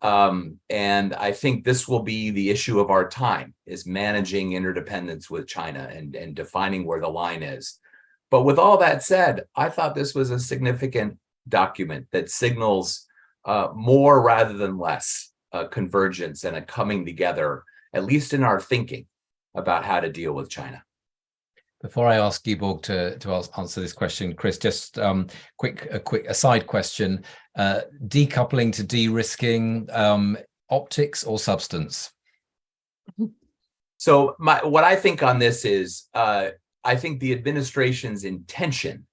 And I think this will be the issue of our time, is managing interdependence with China and defining where the line is. But with all that said, I thought this was a significant document that signals more rather than less convergence and a coming together, at least in our thinking about how to deal with China. Before I ask Guibourg to answer this question, Chris, just a quick aside question: decoupling to de-risking, optics or substance? So what I think on this is, I think the administration's intention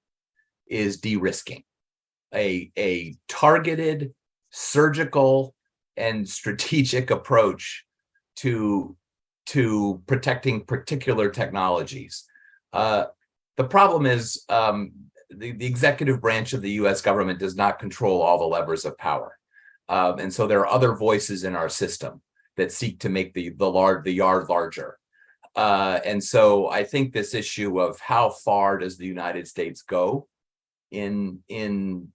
is de-risking, a targeted, surgical, and strategic approach to protecting particular technologies. The problem is the executive branch of the U.S. government does not control all the levers of power. And so there are other voices in our system that seek to make the yard larger. And so I think this issue of how far does the United States go in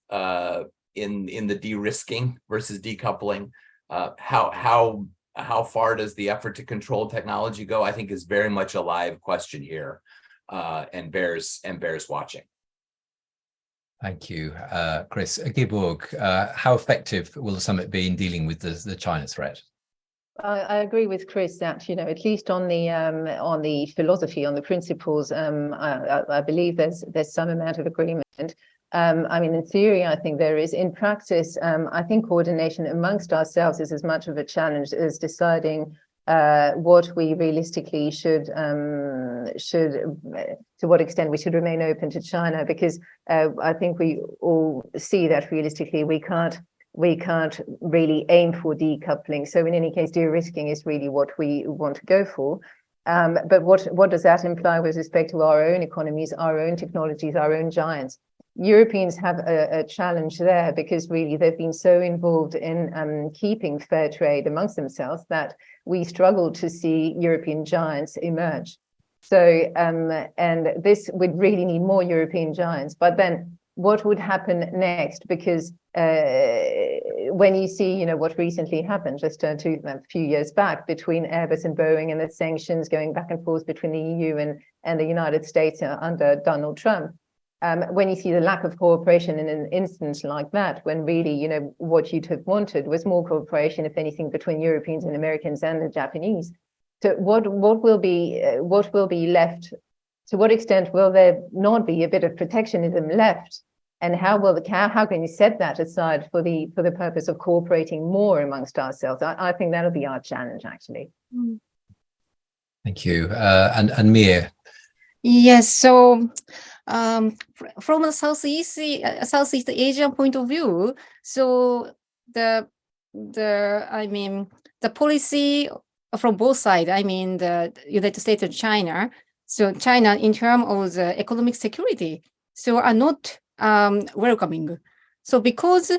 the de-risking versus decoupling, how far does the effort to control technology go, I think is very much a live question here. And bears watching. Thank you, Chris. Guibourg, how effective will the summit be in dealing with the China threat? I agree with Chris that, at least on the philosophy, on the principles, I believe there's some amount of agreement. I mean, in theory, I think there is. In practice, I think coordination amongst ourselves is as much of a challenge as deciding what we realistically should, to what extent we should remain open to China, because I think we all see that realistically we can't really aim for decoupling. So in any case, de-risking is really what we want to go for. But what does that imply with respect to our own economies, our own technologies, our own giants? Europeans have a challenge there because really they've been so involved in keeping fair trade amongst themselves that we struggle to see European giants emerge. So, and this would really need more European giants. But then what would happen next? Because when you see, what recently happened just a few years back between Airbus and Boeing and the sanctions going back and forth between the EU and the United States under Donald Trump, when you see the lack of cooperation in an instance like that, when really, what you'd have wanted was more cooperation, if anything, between Europeans and Americans and the Japanese. So what will be left? To what extent will there not be a bit of protectionism left? And how can you set that aside for the purpose of cooperating more amongst ourselves? I think that'll be our challenge, actually. Thank you. And Mie. Yes, so from a Southeast Asian point of view, so the policy from both sides, the United States and China. So China, in terms of the economic security, so are not welcoming. So because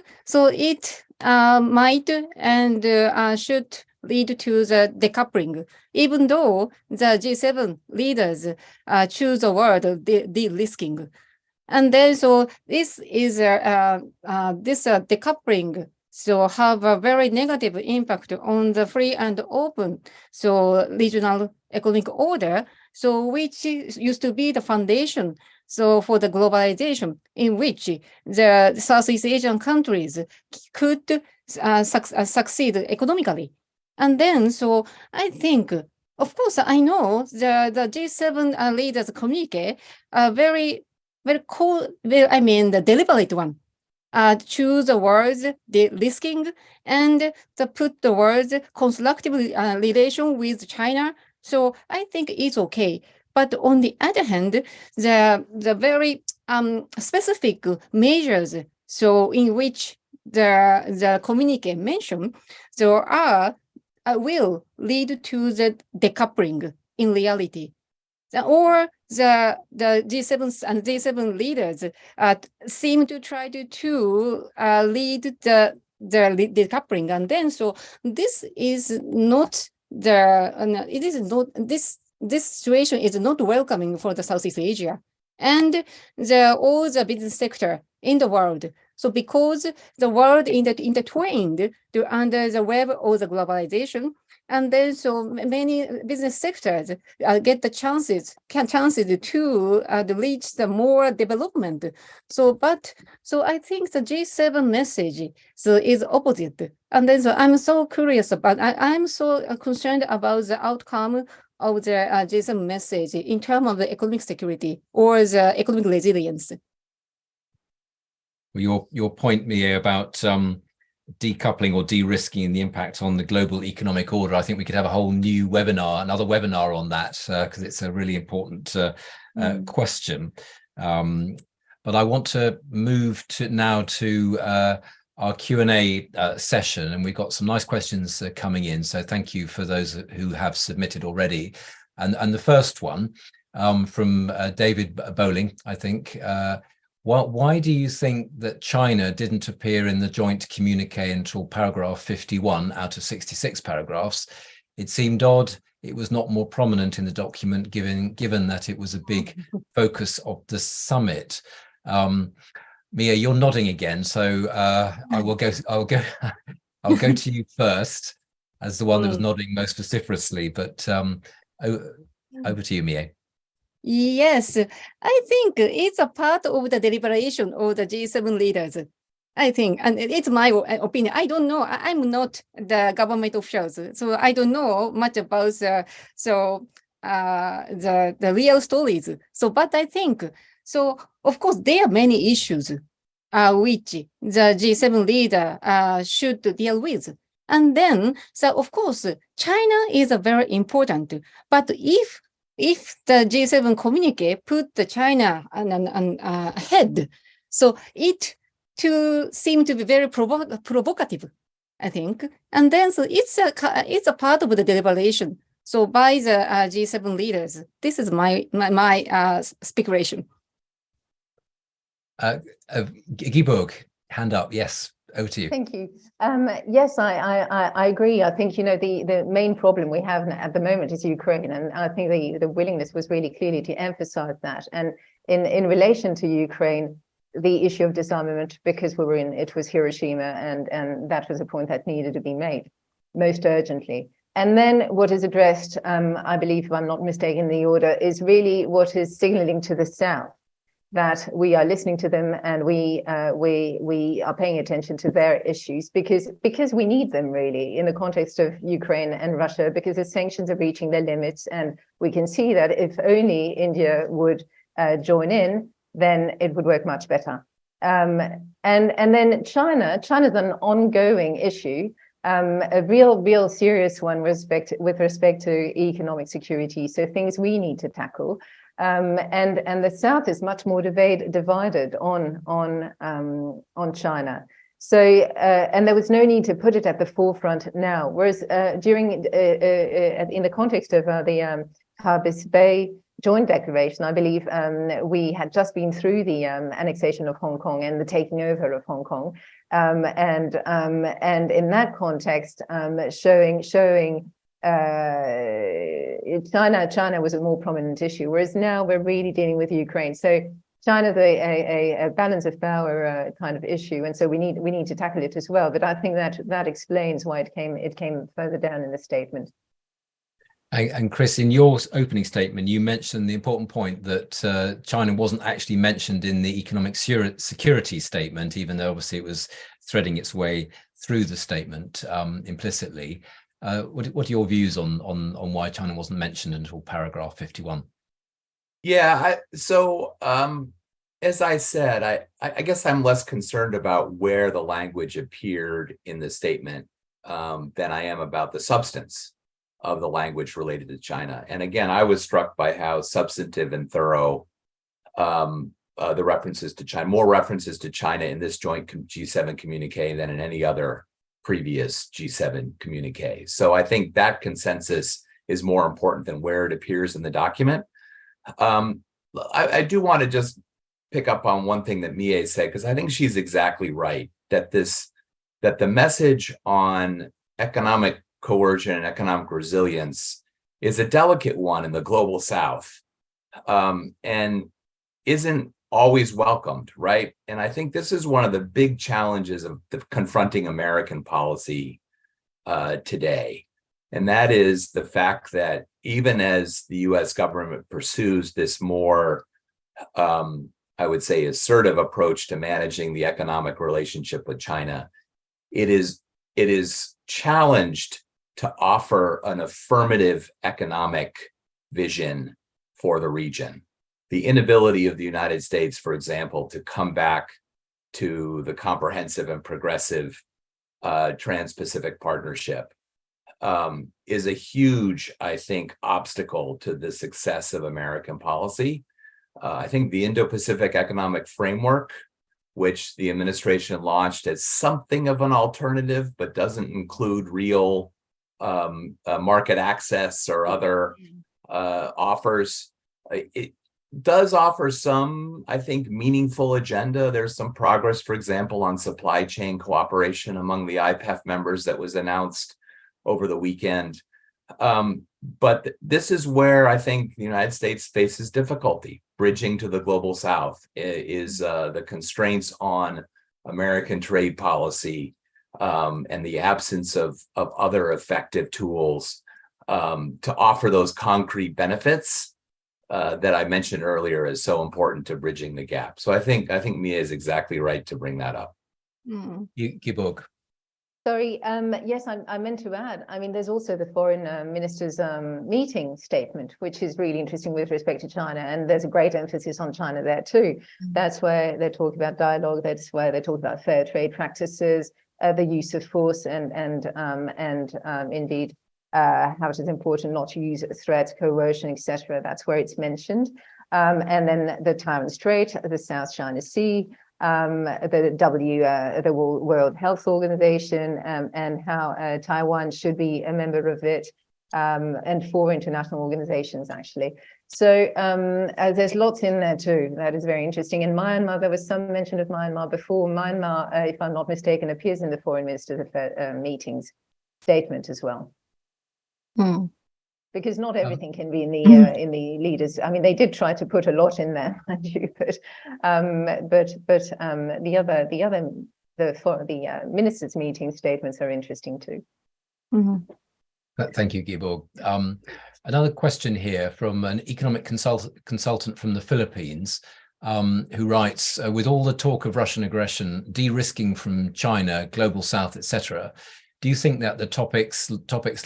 it might and should lead to the decoupling, even though the G7 leaders choose the word de-risking. And then so this is this decoupling so have a very negative impact on the free and open regional economic order, so which used to be the foundation for the globalization, in which the Southeast Asian countries could succeed economically. And then so I think, of course, I know the G7 leaders communique very the deliberate one. Choose the words de-risking and put the words constructive relation with China. So I think it's okay. But on the other hand, the very specific measures, so in which the communique mentioned, will lead to the decoupling in reality. Or the G7 and G7 leaders seem to try to lead the decoupling, and then so this is not this situation is not welcoming for the Southeast Asia and all the business sector in the world. So because the world intertwined under the web of the globalization, and then so many business sectors get the chances to reach the more development. So I think the G7 message is opposite. And then so I'm so curious about, I'm so concerned about the outcome of the G7 message in terms of the economic security or the economic resilience. Your point, Mie, about decoupling or de-risking and the impact on the global economic order, I think we could have a whole new webinar, another webinar on that, because it's a really important question. But I want to move now to our Q&A session, and we've got some nice questions coming in. So thank you for those who have submitted already. And the first one from David Bowling, I think. Why do you think that China didn't appear in the joint communique until paragraph 51 out of 66 paragraphs? It seemed odd it was not more prominent in the document, given that it was a big focus of the summit. Mie, you're nodding again, so I'll go to you first as the one that was nodding most vociferously. But over to you, Mie. Yes, I think it's a part of the deliberation of the G7 leaders. I think, and it's my opinion. I don't know. I'm not the government officials, so I don't know much about the real stories. So, but I think so. Of course, there are many issues which the G7 leader should deal with. And then, so of course, China is very important. But if the G7 communique put the China ahead, so it to seem to be very provocative, I think. And then so it's a part of the deliberation. So by the G7 leaders, this is my speculation. Guibourg, hand up. Yes, over to you. Thank you. Yes, I agree. I think, the main problem we have at the moment is Ukraine, and I think the willingness was really clearly to emphasize that. And in relation to Ukraine, the issue of disarmament, because it was Hiroshima, and that was a point that needed to be made most urgently. And then what is addressed, I believe, if I'm not mistaken, the order is really what is signaling to the South that we are listening to them, and we are paying attention to their issues because we need them really in the context of Ukraine and Russia, because the sanctions are reaching their limits, and we can see that if only India would join in, then it would work much better. And then China's an ongoing issue, a real serious one with respect to economic security. So things we need to tackle. And the South is much more divided on China. So and there was no need to put it at the forefront now. Whereas in the context of the Carbis Bay Joint Declaration, I believe we had just been through the annexation of Hong Kong and the taking over of Hong Kong, and in that context, showing China was a more prominent issue, whereas now we're really dealing with Ukraine. So China's a balance of power kind of issue, and so we need to tackle it as well. But I think that explains why it came further down in the statement. And Chris, in your opening statement, you mentioned the important point that China wasn't actually mentioned in the economic security statement, even though obviously it was threading its way through the statement implicitly. What are your views on why China wasn't mentioned until paragraph 51? Yeah, as I said, I guess I'm less concerned about where the language appeared in the statement than I am about the substance of the language related to China. And again, I was struck by how substantive and thorough the references to China, more references to China in this joint G7 communique than in any other previous G7 communique. So I think that consensus is more important than where it appears in the document. I do want to just pick up on one thing that Mie said, because I think she's exactly right, that the message on economic coercion and economic resilience is a delicate one in the global South, and isn't always welcomed, right? And I think this is one of the big challenges of confronting American policy today. And that is the fact that even as the US government pursues this more, I would say, assertive approach to managing the economic relationship with China, it is challenged to offer an affirmative economic vision for the region. The inability of the United States, for example, to come back to the comprehensive and progressive Trans-Pacific Partnership is a huge, I think, obstacle to the success of American policy. I think the Indo-Pacific Economic Framework, which the administration launched as something of an alternative, but doesn't include real market access or other offers, it does offer some, I think, meaningful agenda. There's some progress, for example, on supply chain cooperation among the IPEF members that was announced over the weekend. But this is where I think the United States faces difficulty. Bridging to the global South is the constraints on American trade policy and the absence of other effective tools to offer those concrete benefits that I mentioned earlier is so important to bridging the gap. So I think Mie is exactly right to bring that up. Guibourg. Sorry, yes, I meant to add, I mean, there's also the foreign ministers' meeting statement, which is really interesting with respect to China. And there's a great emphasis on China there too. That's where they talk about dialogue. That's where they talk about fair trade practices, the use of force, and indeed how it is important not to use threats, coercion, etc. That's where it's mentioned. And then the Taiwan Strait, the South China Sea, the World Health Organization, and how Taiwan should be a member of it, and 4 international organizations, actually. So there's lots in there too. That is very interesting. In Myanmar, there was some mention of Myanmar before. Myanmar, if I'm not mistaken, appears in the Foreign Ministers' meetings statement as well. Because not everything can be in the leaders. I mean, they did try to put a lot in there, mind you, but the ministers' meeting statements are interesting too. Thank you, Guibourg. Another question here from an economic consultant from the Philippines, who writes, with all the talk of Russian aggression, de-risking from China, global South, etc., do you think that the topics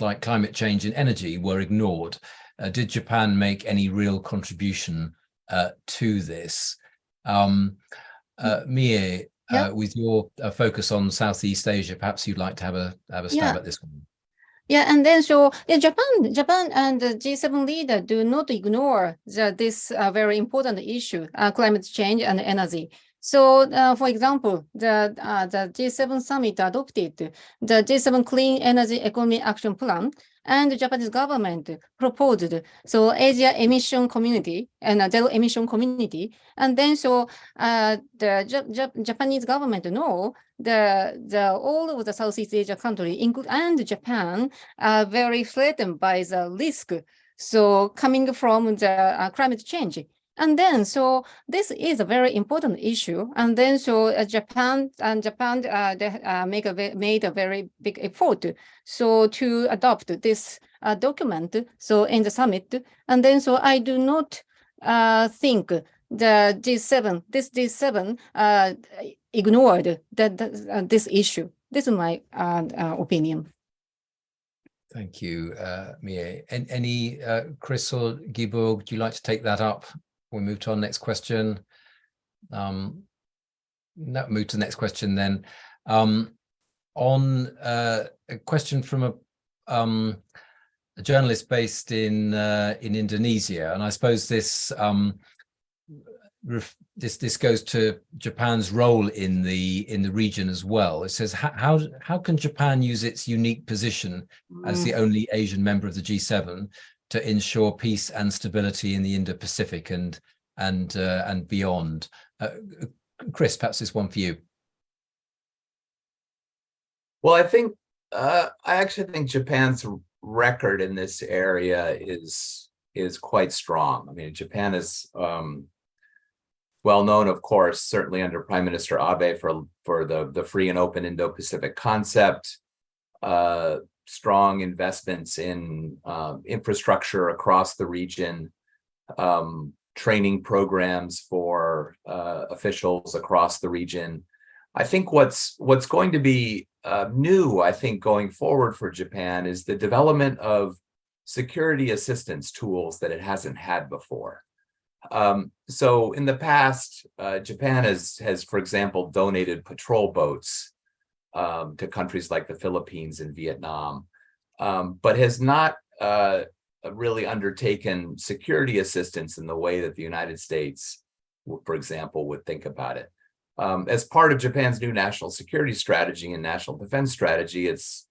like climate change and energy were ignored? Did Japan make any real contribution to this? Mie, Yeah. with your focus on Southeast Asia, perhaps you'd like to have a stab at this one. Yeah, and then so Japan and the G7 leader do not ignore this very important issue, climate change and energy. So, for example, the G7 summit adopted the G7 Clean Energy Economy Action Plan, and the Japanese government proposed so Asia emission community and a zero emission community, and then so the Japanese government know the all of the Southeast Asia country, and Japan, are very threatened by the risk so coming from the climate change. And then, so this is a very important issue. And then, so Japan they made a very big effort so to adopt this document so in the summit. And then, so I do not think the G7 ignored this issue. This is my opinion. Thank you, Mie. Any Chris or Guibourg, do you like to take that up? We'll move to our next question. Move to the next question then. On a question from a journalist based in Indonesia, and I suppose this this goes to Japan's role in the region as well. It says, how can Japan use its unique position as the only Asian member of the G7 to ensure peace and stability in the Indo-Pacific and beyond? Chris, perhaps this one for you. Well, I actually think Japan's record in this area is quite strong. I mean, Japan is well known, of course, certainly under Prime Minister Abe for the free and open Indo-Pacific concept. Strong investments in infrastructure across the region, training programs for officials across the region. I think what's going to be new, I think, going forward for Japan is the development of security assistance tools that it hasn't had before. So in the past, Japan has, for example, donated patrol boats to countries like the Philippines and Vietnam, but has not really undertaken security assistance in the way that the United States, for example, would think about it. As part of Japan's new national security strategy and national defense strategy, it's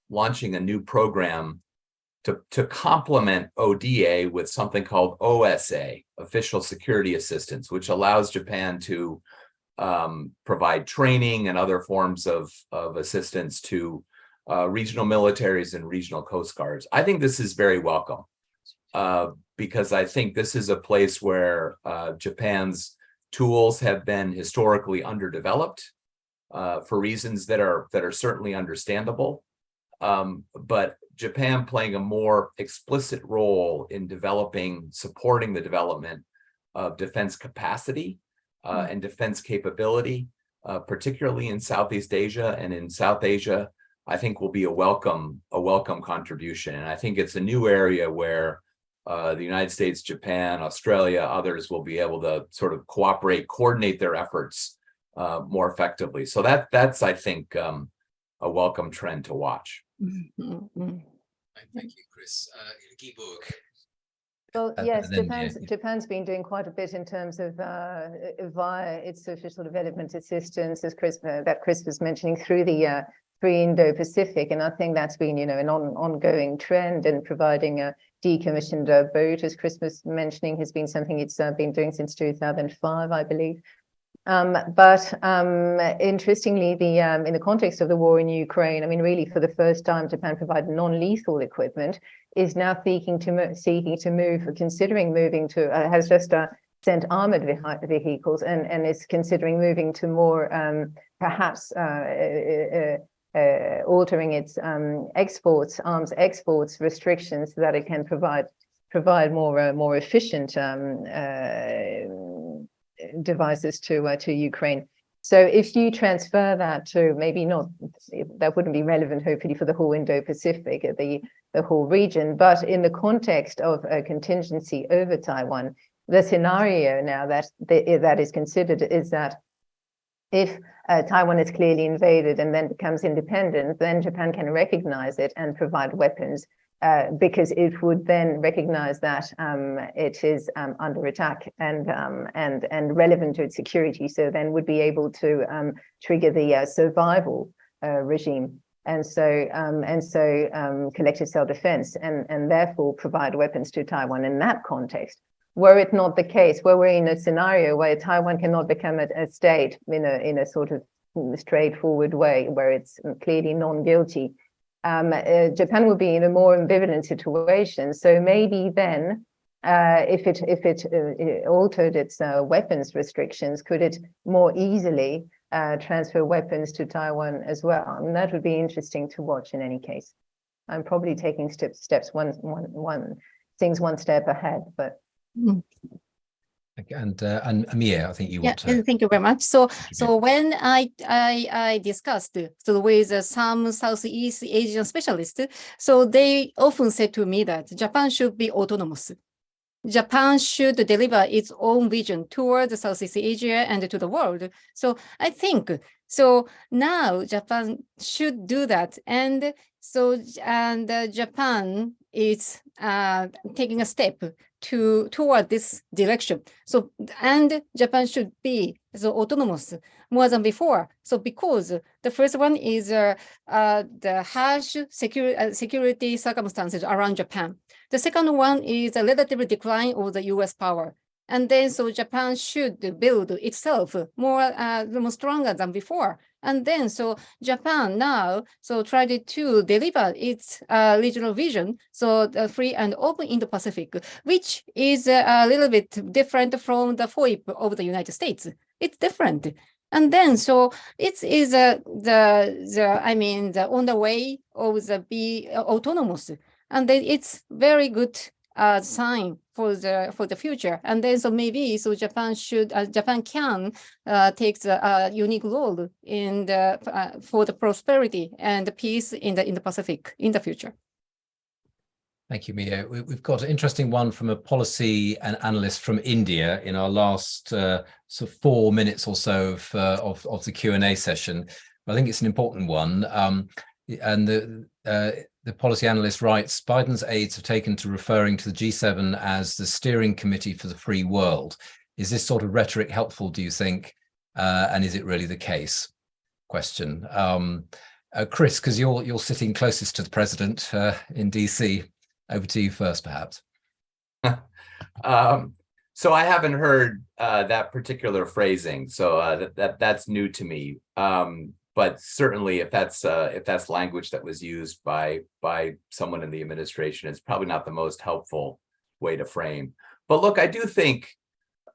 launching a new program to complement ODA with something called OSA, Official Security Assistance, which allows Japan to provide training and other forms of assistance to regional militaries and regional coast guards. I think this is very welcome because I think this is a place where Japan's tools have been historically underdeveloped for reasons that are certainly understandable. But Japan playing a more explicit role in supporting the development of defense capacity and defense capability, particularly in Southeast Asia and in South Asia, I think will be a welcome contribution. And I think it's a new area where the United States, Japan, Australia, others will be able to sort of coordinate their efforts more effectively. So that's I think, a welcome trend to watch. Thank you, Chris. Guibourg. Well, yes, Japan's been doing quite a bit in terms of via its official development assistance, as Chris was mentioning, through the free Indo-Pacific, and I think that's been, an ongoing trend, and providing a decommissioned boat, as Chris was mentioning, has been something it's been doing since 2005, I believe. But interestingly, in the context of the war in Ukraine, I mean, really for the first time, Japan provided non-lethal equipment, is now considering moving to, has just sent armored vehicles, and is considering moving to more, perhaps altering its arms exports restrictions, so that it can provide more efficient devices to Ukraine. So if you transfer that to, maybe not, that wouldn't be relevant hopefully for the whole Indo-Pacific, the whole region, but in the context of a contingency over Taiwan, the scenario now that is considered is that if Taiwan is clearly invaded and then becomes independent, then Japan can recognize it and provide weapons, because it would then recognize that it is under attack and relevant to its security. So then would be able to trigger the survival regime, and so collective self-defense, and therefore provide weapons to Taiwan in that context. Were it not the case, were we in a scenario where Taiwan cannot become a state in a sort of straightforward way, where it's clearly non-guilty, Japan would be in a more ambivalent situation. So maybe then, if it altered its weapons restrictions, could it more easily transfer weapons to Taiwan as well? I mean, that would be interesting to watch in any case. I'm probably taking things one step ahead, but. And Mie, I think you want to. Thank you very much. So when I discussed with some Southeast Asian specialists, so they often said to me that Japan should be autonomous. Japan should deliver its own vision towards Southeast Asia and to the world. So I think so now Japan should do that, and Japan is taking a step toward this direction. So, and Japan should be autonomous more than before. So because the first one is the harsh security circumstances around Japan. The second one is the relative decline of the US power. And then so Japan should build itself more stronger than before. And then so Japan now tried to deliver its regional vision, so the free and open Indo-Pacific, which is a little bit different from the FOIP of the United States. It's different. And then so it is the on the way of the be autonomous. And then it's very good sign for the future. And then so maybe so Japan can take the unique role in for the prosperity and the peace in the Pacific in the future. Thank you, Mie. We've got an interesting one from a policy and analyst from India in our last sort of 4 minutes or so of the Q&A session. I think it's an important one. And the policy analyst writes, Biden's aides have taken to referring to the G7 as the steering committee for the free world. Is this sort of rhetoric helpful, do you think? And is it really the case? Question. Chris, because you're sitting closest to the president in DC. Over to you first, perhaps. So I haven't heard that particular phrasing, so that's new to me. But certainly, if that's language that was used by someone in the administration, it's probably not the most helpful way to frame. But look, I do think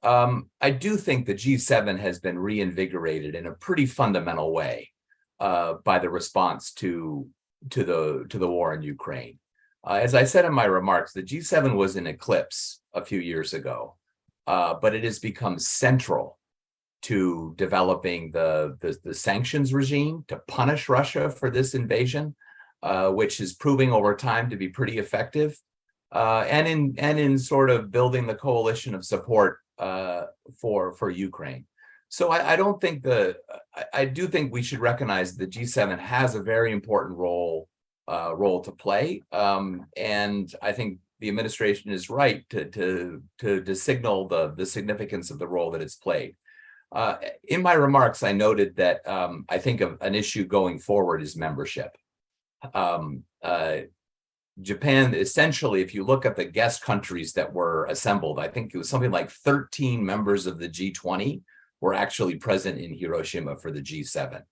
the G7 has been reinvigorated in a pretty fundamental way by the response to the war in Ukraine. As I said in my remarks, the G7 was in eclipse a few years ago, but it has become central to developing the sanctions regime to punish Russia for this invasion, which is proving over time to be pretty effective, and in sort of building the coalition of support for Ukraine. So I don't think I do think we should recognize the G7 has a very important role to play, and I think the administration is right to signal the significance of the role that it's played. In my remarks, I noted that I think an issue going forward is membership. Japan, essentially, if you look at the guest countries that were assembled, I think it was something like 13 members of the G20 were actually present in Hiroshima for the G7.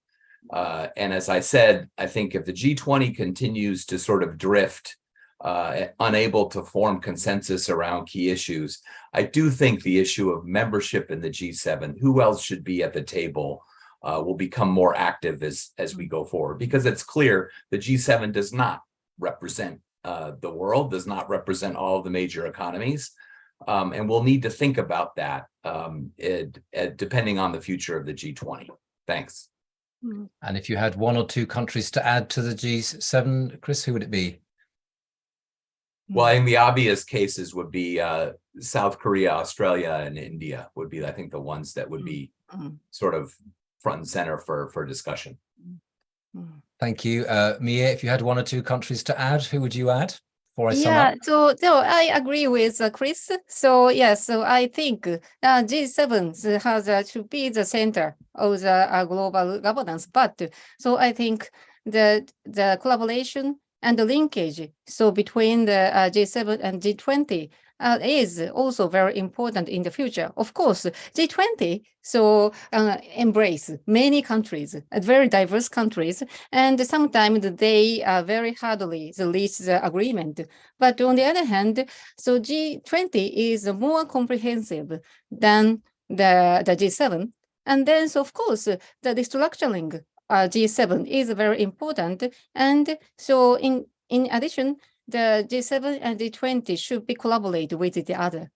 And as I said, I think if the G20 continues to sort of drift, unable to form consensus around key issues, I do think the issue of membership in the G7, who else should be at the table, will become more active as we go forward, because it's clear the G7 does not represent the world, does not represent all of the major economies, and we'll need to think about that depending on the future of the G20. Thanks. And if you had one or two countries to add to the G7, Chris, who would it be? Well, I think the obvious cases would be South Korea, Australia, and India would be, I think, the ones that would be sort of front and center for discussion. Thank you. Mie, if you had one or two countries to add, who would you add before I sum Yeah, up? so I agree with Chris. So yes, so I think G7 has to be the center of the global governance. But so I think the collaboration and the linkage so between the G7 and G20 is also very important in the future. Of course, G20 so embrace many countries, very diverse countries, and sometimes they very hardly reach the agreement. But on the other hand, so G20 is more comprehensive than the G7. And then, so of course, the restructuring G7 is very important. And so in addition, the G7 and G20 should be collaborated with the other.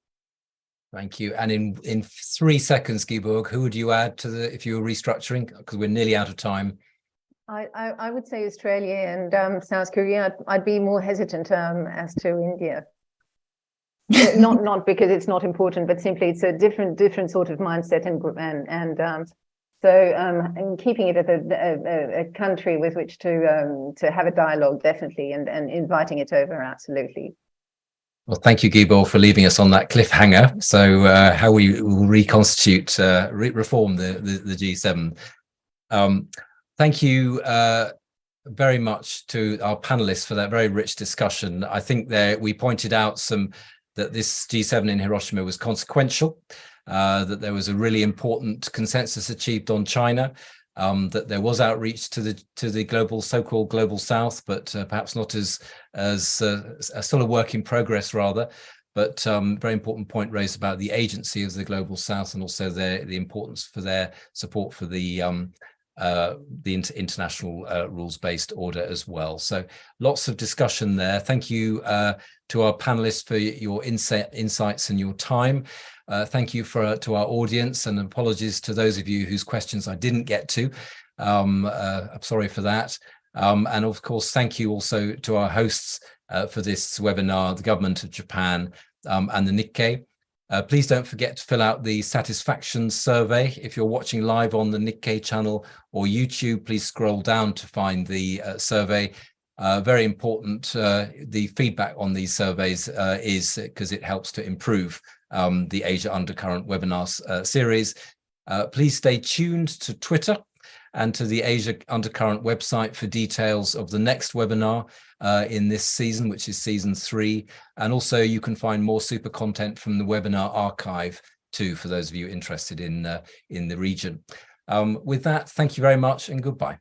Thank you. And in 3 seconds, Guibourg, who would you add to the, if you were restructuring, because we're nearly out of time? I would say Australia and South Korea. I'd be more hesitant as to India. not because it's not important, but simply it's a different sort of mindset and keeping it as a country with which to have a dialogue, definitely, and inviting it over, absolutely. Well, thank you, Guibourg, for leaving us on that cliffhanger. So how we will reconstitute, reform the G7. Thank you very much to our panelists for that very rich discussion. I think we pointed out that this G7 in Hiroshima was consequential, that there was a really important consensus achieved on China, that there was outreach to the global, so-called global South, but perhaps not as still a work in progress rather. But very important point raised about the agency of the global South, and also the importance for their support for the international rules-based order as well. So lots of discussion there. Thank you to our panelists for your insights and your time. Thank you to our audience, and apologies to those of you whose questions I didn't get to. I'm sorry for that. And of course, thank you also to our hosts for this webinar, the Government of Japan and the Nikkei. Please don't forget to fill out the satisfaction survey. If you're watching live on the Nikkei channel or YouTube, please scroll down to find the survey. Very important, the feedback on these surveys is because it helps to improve the Asia Undercurrent webinar series. Please stay tuned to Twitter and to the Asia Undercurrent website for details of the next webinar in this season, which is season 3. And also you can find more super content from the webinar archive too, for those of you interested in the region. With that, thank you very much and goodbye.